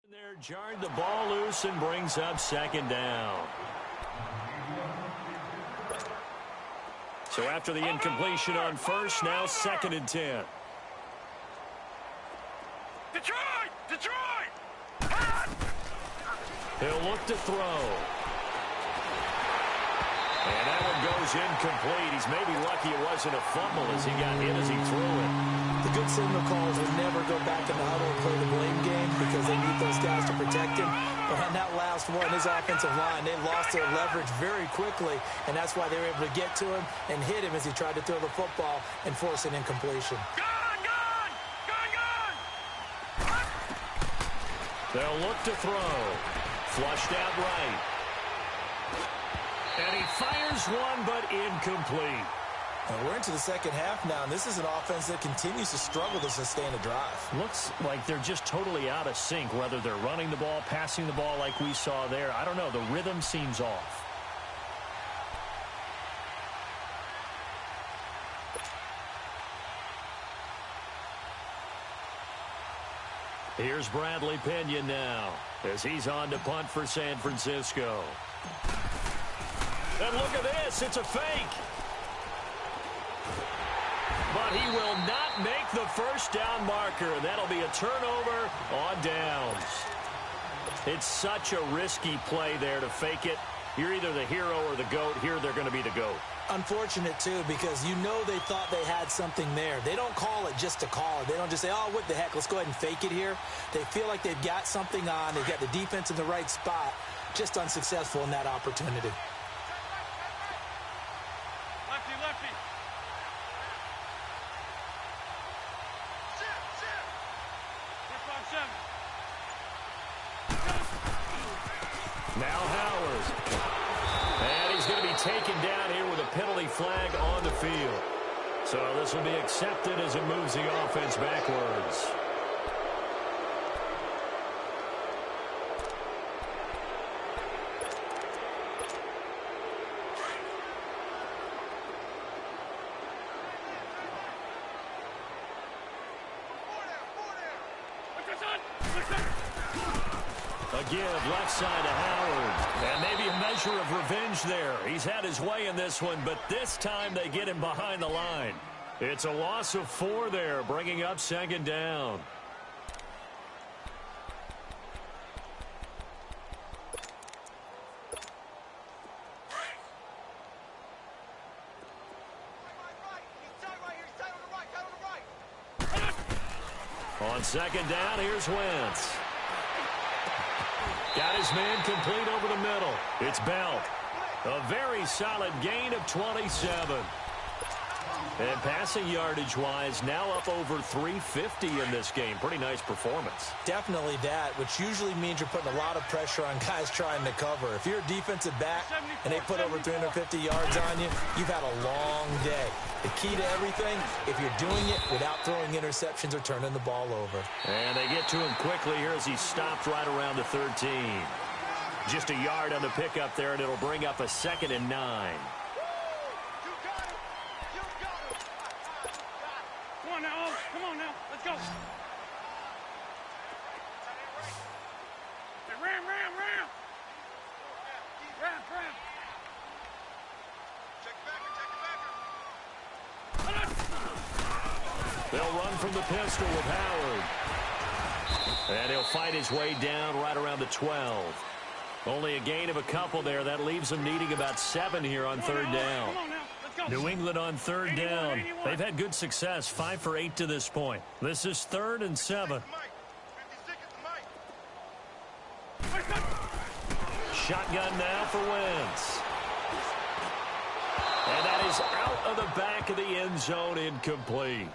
There jarred the ball loose and brings up 2nd down. So after the incompletion on 1st, now 2nd and 10. Detroit! He'll look to throw. And that one goes incomplete. He's maybe lucky it wasn't a fumble as he got hit as he threw it. The good signal callers will never go back in the huddle and play the blame game because they need those guys to protect him. But on that last one, his offensive line, they lost their leverage very quickly, and that's why they were able to get to him and hit him as he tried to throw the football and force an incompletion. They'll look to throw. Flushed out right. And he fires one, but incomplete. And we're into the second half now, and this is an offense that continues to struggle to sustain a drive. Looks like they're just totally out of sync, whether they're running the ball, passing the ball like we saw there. I don't know. The rhythm seems off. Here's Bradley Pinion now as he's on to punt for San Francisco. And look at this. It's a fake. But he will not make the first down marker. That'll be a turnover on downs. It's such a risky play there to fake it. You're either the hero or the GOAT. Here they're going to be the GOAT. Unfortunate, too, because you know they thought they had something there. They don't call it just to call it. They don't just say, oh, what the heck, let's go ahead and fake it here. They feel like they've got something on. They've got the defense in the right spot. Just unsuccessful in that opportunity. Lefty, lefty. Sit. 4-5-7. Now Howard. And he's going to be taken down here with a penalty flag on the field. So this will be accepted as it moves the offense backwards. A give left side to Howard. And maybe a measure of revenge there. He's had his way in this one, but this time they get him behind the line. It's a loss of 4 there, bringing up second down. On second down, here's Wentz. Got his man complete over the middle. It's Bell. A very solid gain of 27. And passing yardage-wise, now up over 350 in this game. Pretty nice performance. Definitely that, which usually means you're putting a lot of pressure on guys trying to cover. If you're a defensive back and they put over 350 yards on you, you've had a long day. The key to everything, if you're doing it without throwing interceptions or turning the ball over. And they get to him quickly here as he stopped right around the 13. Just a yard on the pickup there, and it'll bring up a 2nd and 9. Come on now, let's go. Hey, ram. They'll run from the pistol with Howard. And he'll fight his way down right around the 12. Only a gain of a couple there. That leaves them needing about 7 here on third down. Come on now, let's go. New England on third 81, down. 81. They've had good success, 5 for 8 to this point. This is 3rd and 7. Shotgun now for Wentz. And that is out of the back of the end zone, incomplete.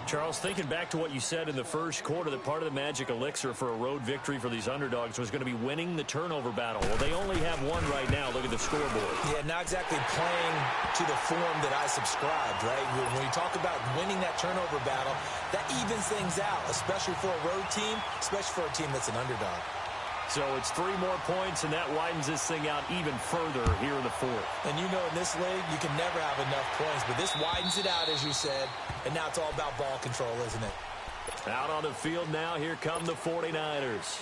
Charles, thinking back to what you said in the first quarter, that part of the magic elixir for a road victory for these underdogs was going to be winning the turnover battle. Well, they only have one right now. Look at the scoreboard. Yeah, not exactly playing to the form that I subscribed, right? When you talk about winning that turnover battle, that evens things out, especially for a road team, especially for a team that's an underdog. So it's 3 more points, and that widens this thing out even further here in the 4th. And you know, in this league, you can never have enough points, but this widens it out, as you said, and now it's all about ball control, isn't it? Out on the field now, here come the 49ers.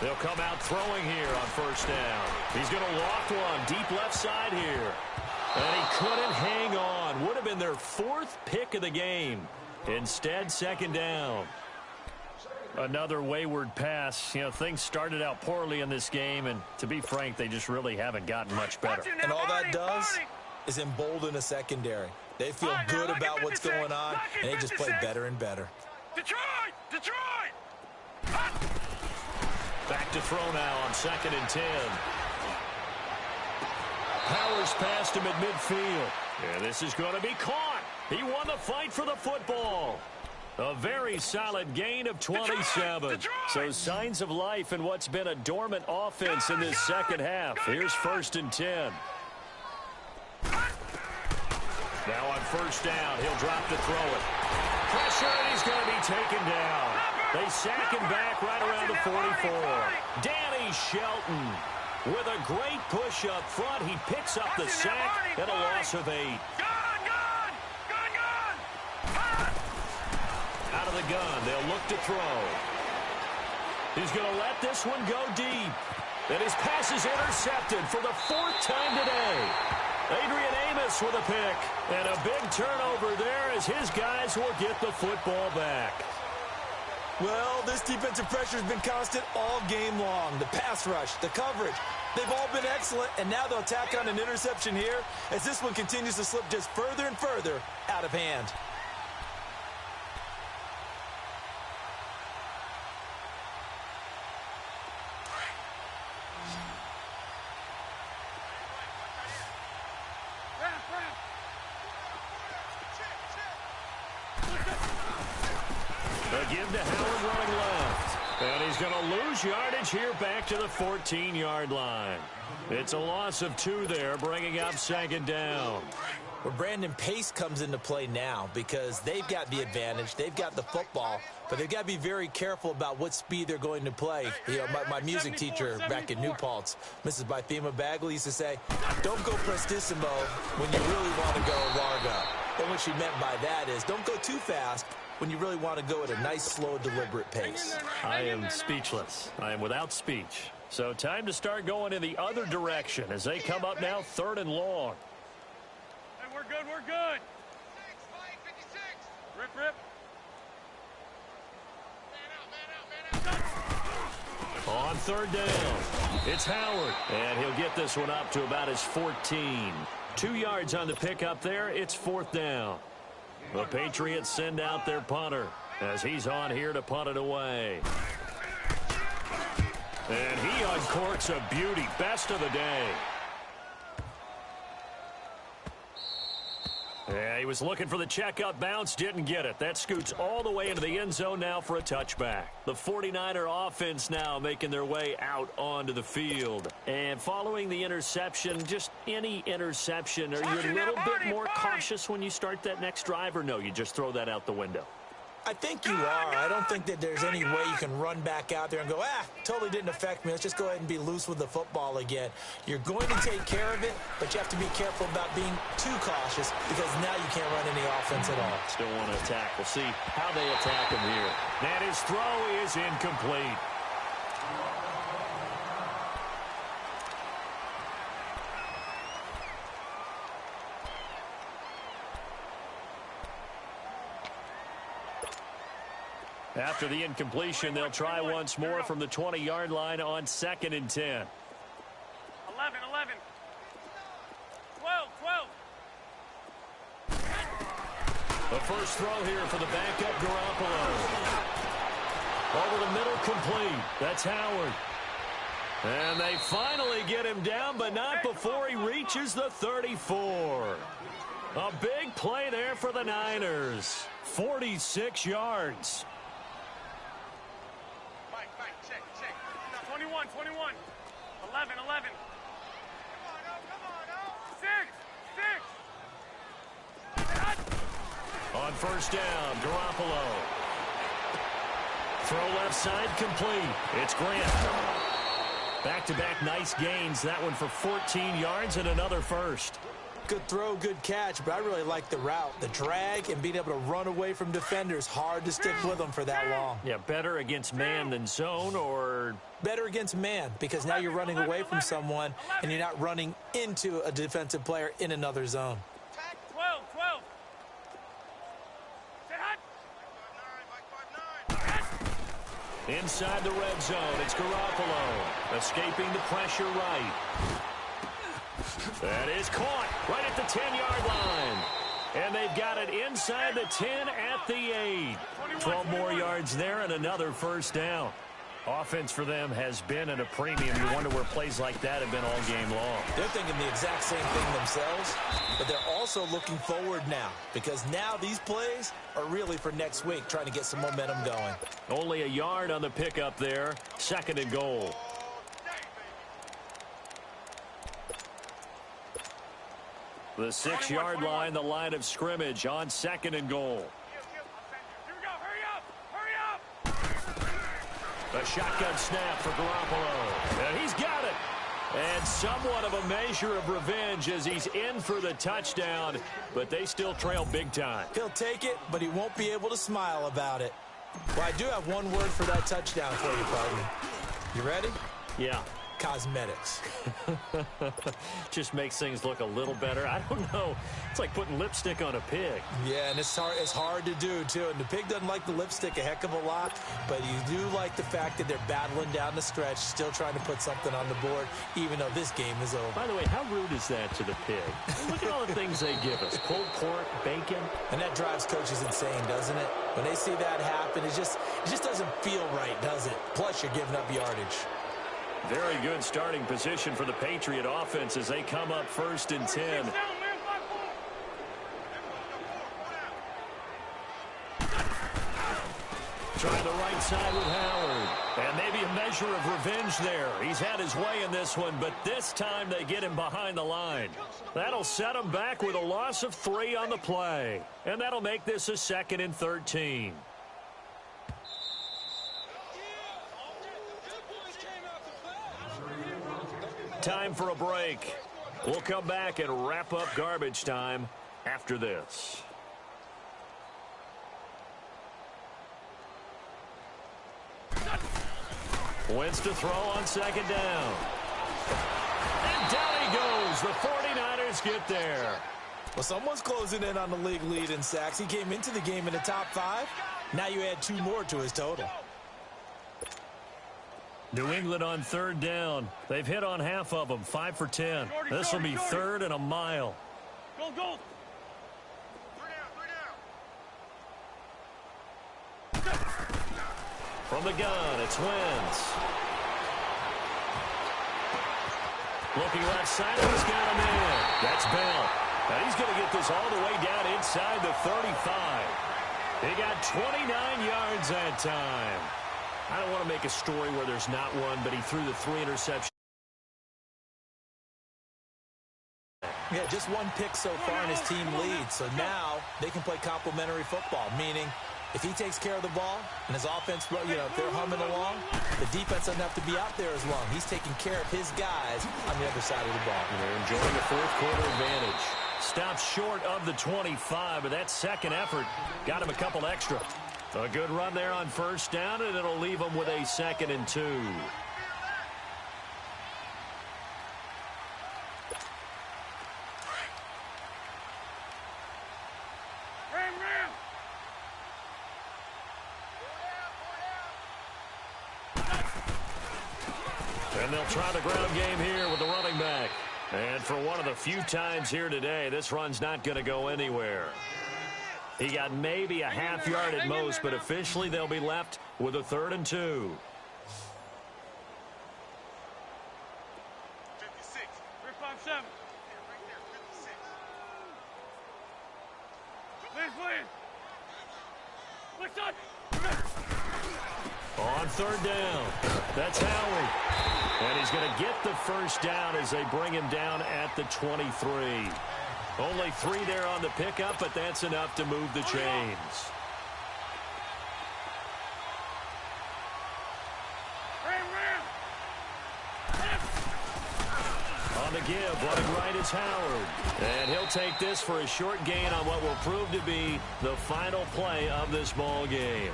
They'll come out throwing here on first down. He's going to loft one deep left side here. And he couldn't hang on. Would have been their 4th pick of the game. Instead, second down. Another wayward pass. You know, things started out poorly in this game, and to be frank, they just really haven't gotten much better. And all that does is embolden a secondary. They feel good about what's going on, and they just play better and better. Detroit! Detroit! Back to throw now on 2nd and 10. Powers past him at midfield. Yeah, this is going to be caught. He won the fight for the football. A very solid gain of 27. So signs of life in what's been a dormant offense in this second half. Here's 1st and 10. Now on first down, he'll drop to throw it. Pressure, and he's going to be taken down. They sack him back right around the 44. Danny Shelton with a great push up front. He picks up the sack and a loss of 8. Out of the gun, they'll look to throw. He's going to let this one go deep. And his pass is intercepted for the 4th time today. Adrian Amos with a pick. And a big turnover there as his guys will get the football back. Well, this defensive pressure has been constant all game long. The pass rush, the coverage, they've all been excellent, and now they'll tack on an interception here as this one continues to slip just further and further out of hand. A give to Howard running left. And he's going to lose yardage here back to the 14-yard line. It's a loss of 2 there, bringing up 2nd down. Well, Brandon, pace comes into play now because they've got the advantage. They've got the football, but they've got to be very careful about what speed they're going to play. You know, my music teacher back in New Paltz, Mrs. Bythema Bagley, used to say, don't go prestissimo when you really want to go largo. And what she meant by that is don't go too fast when you really want to go at a nice, slow, deliberate pace. I am speechless. I am without speech. So time to start going in the other direction as they come up now 3rd and long. Hey, we're good, we're good. 56. Rip, rip. On 3rd down, it's Howard, and he'll get this one up to about his 14. 2 yards on the pickup there. It's 4th down. The Patriots send out their punter as he's on here to punt it away. And he uncorks a beauty. Best of the day. Yeah, he was looking for the checkup bounce, didn't get it. That scoots all the way into the end zone now for a touchback. The 49er offense now making their way out onto the field. And following the interception, just any interception, are you a little bit more cautious when you start that next drive, or no, you just throw that out the window? I think you are. I don't think that there's any way you can run back out there and go, totally didn't affect me. Let's just go ahead and be loose with the football again. You're going to take care of it, but you have to be careful about being too cautious because now you can't run any offense at all. Still want to attack. We'll see how they attack him here. And his throw is incomplete. After the incompletion, they'll try once more from the 20-yard line on 2nd and 10. 11, 11. 12, 12. The first throw here for the backup Garoppolo. Over the middle, complete. That's Howard. And they finally get him down, but not before he reaches the 34. A big play there for the Niners. 46 yards. 21, 21. 11, 11. Come on, 6, 6. On first down, Garoppolo. Throw left side, complete. It's Grant. Back-to-back nice gains. That one for 14 yards and another first. Good throw, good catch, but I really like the route. The drag and being able to run away from defenders, hard to stick with them for that long. Yeah, better against man than zone, or? Better against man, because now you're running away from someone and you're not running into a defensive player in another zone. 12, 12. Sit hot. Inside the red zone, it's Garoppolo. Escaping the pressure right. That is caught right at the 10-yard line. And they've got it inside the 10 at the 8. 12 more yards there and another first down. Offense for them has been at a premium. You wonder where plays like that have been all game long. They're thinking the exact same thing themselves, but they're also looking forward now, because now these plays are really for next week, trying to get some momentum going. Only a yard on the pickup there. 2nd and goal. The 6-yard line, the line of scrimmage on 2nd and goal. Here we go. Hurry up. Hurry up. A shotgun snap for Garoppolo. And he's got it. And somewhat of a measure of revenge as he's in for the touchdown, but they still trail big time. He'll take it, but he won't be able to smile about it. Well, I do have one word for that touchdown for you, partner. You ready? Yeah. Cosmetics. Just makes things look a little better. I don't know. It's like putting lipstick on a pig. Yeah, and it's hard to do, too. And the pig doesn't like the lipstick a heck of a lot, but you do like the fact that they're battling down the stretch, still trying to put something on the board, even though this game is over. By the way, how rude is that to the pig? Look at all the things they give us. Pulled pork, bacon. And that drives coaches insane, doesn't it? When they see that happen, it just doesn't feel right, does it? Plus, you're giving up yardage. Very good starting position for the Patriot offense as they come up 1st and 10. Trying the right side with Howard. And maybe a measure of revenge there. He's had his way in this one, but this time they get him behind the line. That'll set him back with a loss of 3 on the play. And that'll make this a 2nd and 13. Time for a break. We'll come back and wrap up garbage time after this. Wentz to throw on 2nd down. And down he goes. The 49ers get there. Well, someone's closing in on the league lead in sacks. He came into the game in the top 5. Now you add 2 more to his total. New England on 3rd down. They've hit on half of them, 5 for 10. This will be 3rd and a mile. Go, go. From the gun, it's Wentz. Looking left side, he's got him in. That's Bell. And he's going to get this all the way down inside the 35. He got 29 yards that time. I don't want to make a story where there's not one, but he threw the 3 interceptions. Yeah, just 1 pick so far and his team leads. So now they can play complementary football, meaning if he takes care of the ball and his offense, if they're humming along, the defense doesn't have to be out there as long. He's taking care of his guys on the other side of the ball. And they're enjoying the 4th quarter advantage. Stops short of the 25, but that second effort got him a couple extra. A good run there on 1st down, and it'll leave him with a 2nd and 2. And they'll try the ground game here with the running back. And for one of the few times here today, this run's not going to go anywhere. He got maybe a half yard at most, but officially they'll be left with a 3rd and 2. 56. 357. Please, On 3rd down, that's Howie. And he's going to get the 1st down as they bring him down at the 23. Only 3 there on the pickup, but that's enough to move the chains. On the give, running right is Howard. And he'll take this for a short gain on what will prove to be the final play of this ball game.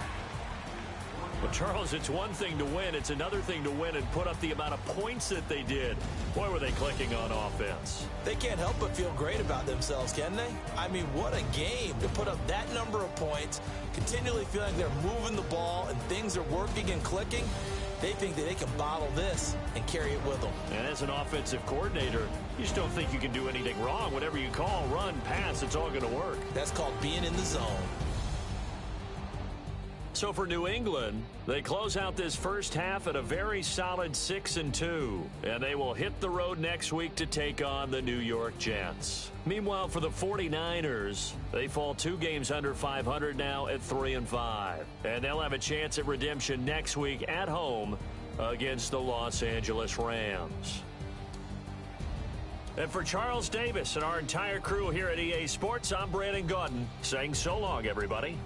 Well, Charles, it's one thing to win. It's another thing to win and put up the amount of points that they did. Boy, were they clicking on offense. They can't help but feel great about themselves, can they? I mean, what a game to put up that number of points, continually feeling they're moving the ball and things are working and clicking. They think that they can bottle this and carry it with them. And as an offensive coordinator, you just don't think you can do anything wrong. Whatever you call, run, pass, it's all going to work. That's called being in the zone. So for New England, they close out this first half at a very solid 6-2, and they will hit the road next week to take on the New York Jets. Meanwhile, for the 49ers, they fall 2 games under 500 now at 3-5, and they'll have a chance at redemption next week at home against the Los Angeles Rams. And for Charles Davis and our entire crew here at EA Sports, I'm Brandon Gaudin saying so long, everybody.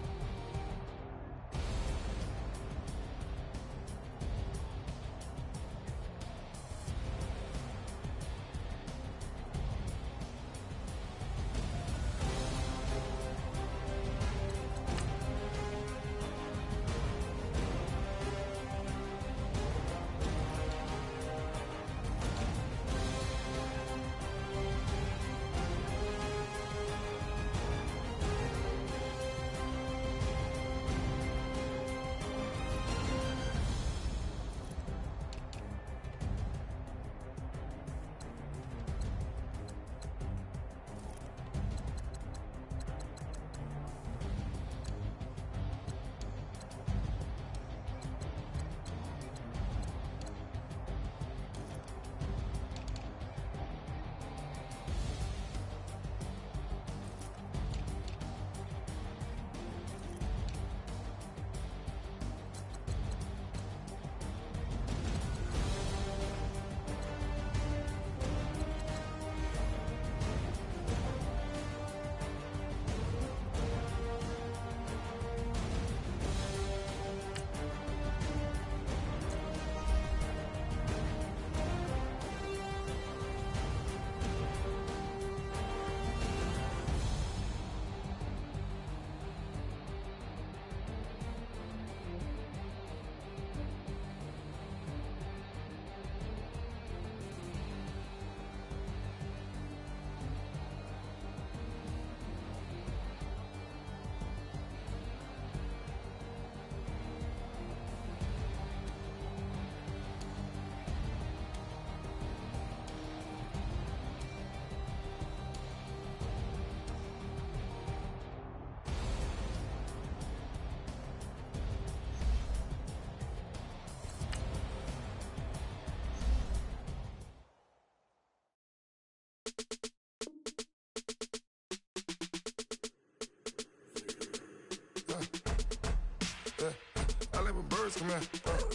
I like when birds come in.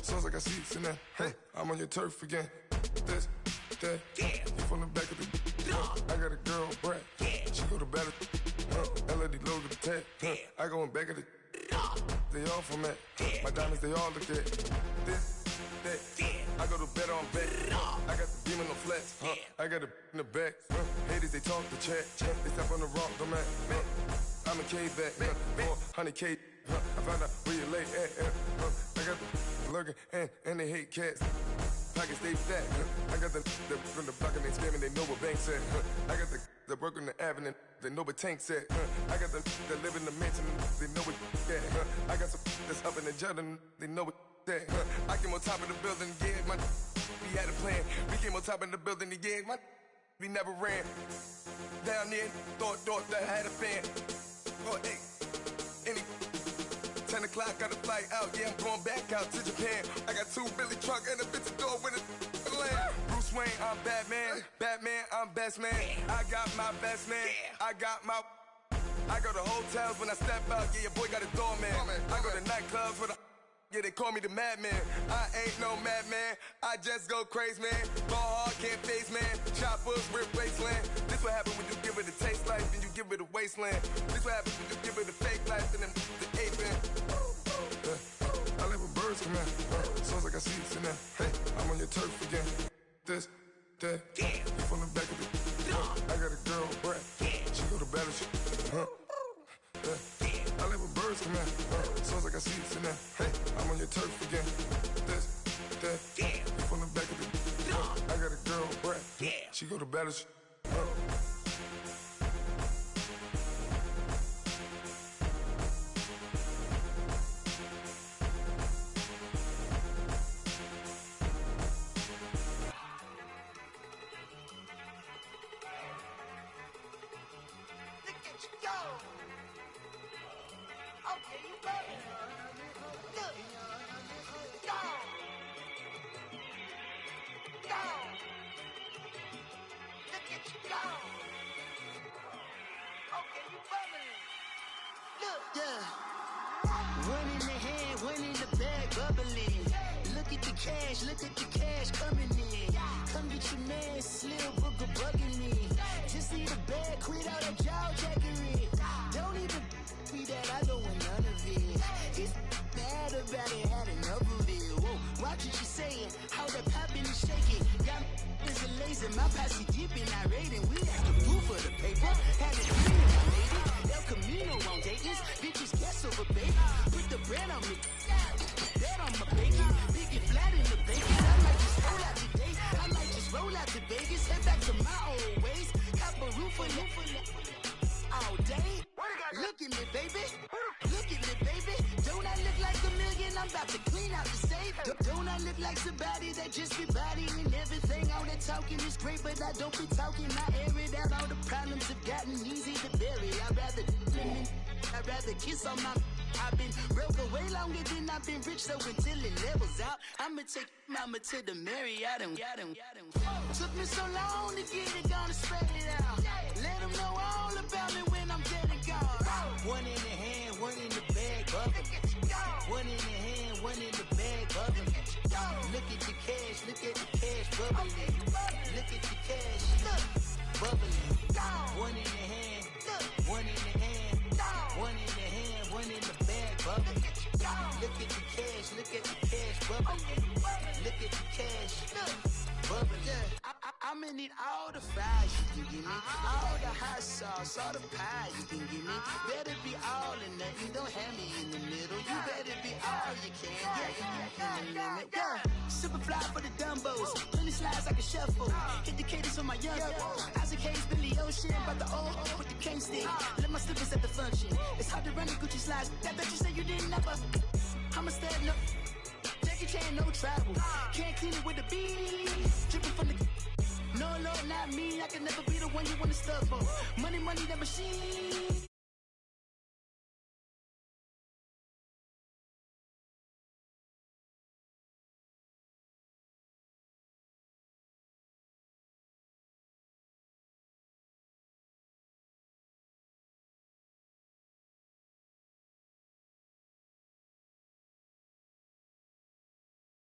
Sounds like I seats in there. Hey, I'm on your turf again. This, that, you from the back of the. I got a girl, Brad. She go to battle. LED logo the tag. I go in back of the. They all from that. My diamonds, they all look at. This, that. I go to bet on bet. I got the beam on the flats. I got it in the back. Haters, they talk the chat. They step on the rock, I'm at. Man, I'm a K-back. 400K. I found out where you lay at. I got the lurking and they hate cats. Pockets stay fat. I got the from the block and they scamming, they know what banks at. I got the work on the avenue, they know what tanks at. I got the that live in the mansion, they know what at. I got some that's up in the jet and they know what that. I came on top of the building, yeah, my we had a plan. We came on top of the building, yeah, my we never ran. Down there, thought that I had a fan. Oh, hey, any 10 o'clock, got a flight out, yeah, I'm going back out to Japan. I got 2 Billy truck and a bitch door with a land. Bruce Wayne, I'm Batman. Batman, I'm best man. I got my best man. I got my. I go to hotels when I step out, yeah, your boy got a doorman. I go to nightclubs with a. Yeah, they call me the madman. I ain't no madman. I just go crazy, man. Ball hard, can't face, man. Choppers, rip wasteland. This what happen when you give it a taste life and you give it a wasteland. This what happens when you give it a fake life and then the ape man. I like when birds come in. Sounds like I see it in there. Hey, I'm on your turf again. This, that. You from the your turf again. This, that, yeah. From the back of the I got a girl, Brad. Yeah. She go to battle. Look at the cash coming in. Come get your man, Slim Booker bugging me. Just need a bag, quit all that jaw jackery. Don't even be that, I don't want none of it. He's mad about it, had enough of it. Whoa, watch what you saying, how that poppin' and shaking. Got is a laser, my posse dipping, I raiding. We have to do for the paper. Had it clean, my lady. El Camino on Dayton's, bitches guess over baby. Put the bread on me, bet on my bacon. Big and flat in the bacon. I might just roll out today. I might just roll out to Vegas. Head back to my old ways. Cop a roof for all day. Look at me, baby. Look at me, baby. Don't I look like a million? I'm about to clean out the safe. Don't I look like somebody that just be bodying everything? All that talking is great, but I don't be talking. I air it out. All the problems have gotten easy to bury. I'd rather kiss on my. I've been broke way longer than I've been rich, so until it levels out, I'ma take mama to the Marriott and got him. Took me so long to get it, gonna spread it out. Let them know all about me when I'm dead and gone. One in the hand, one in the bag, bubble. One in the hand, one in the bag, bubble. Look at the cash, bubbling. Look at the cash, bubbling. One in the hand, one in the hand, one in the hand, one in the bag, bubbling. Look at the cash, bubbling. Look at the cash, bubbling. I'ma need all the fries you can give me, all the hot sauce, all the pie you can give me. Better be all or nothing, don't have me in the middle. You better be all you can, yeah. Super fly for the Dumbos, plenty slides like a shuffle. Hit the cadence on my young Isaac Hayes, Billy Ocean, about the old with the cane stick. Let my slippers at the function. It's hard to run the Gucci slides. I bet you say you didn't never. I'ma stand up. Jackie Chan, no travel. Can't clean it with the beat. Dripping from the. No, Lord, not me. I can never be the one you wanna stuff on. Money, that machine.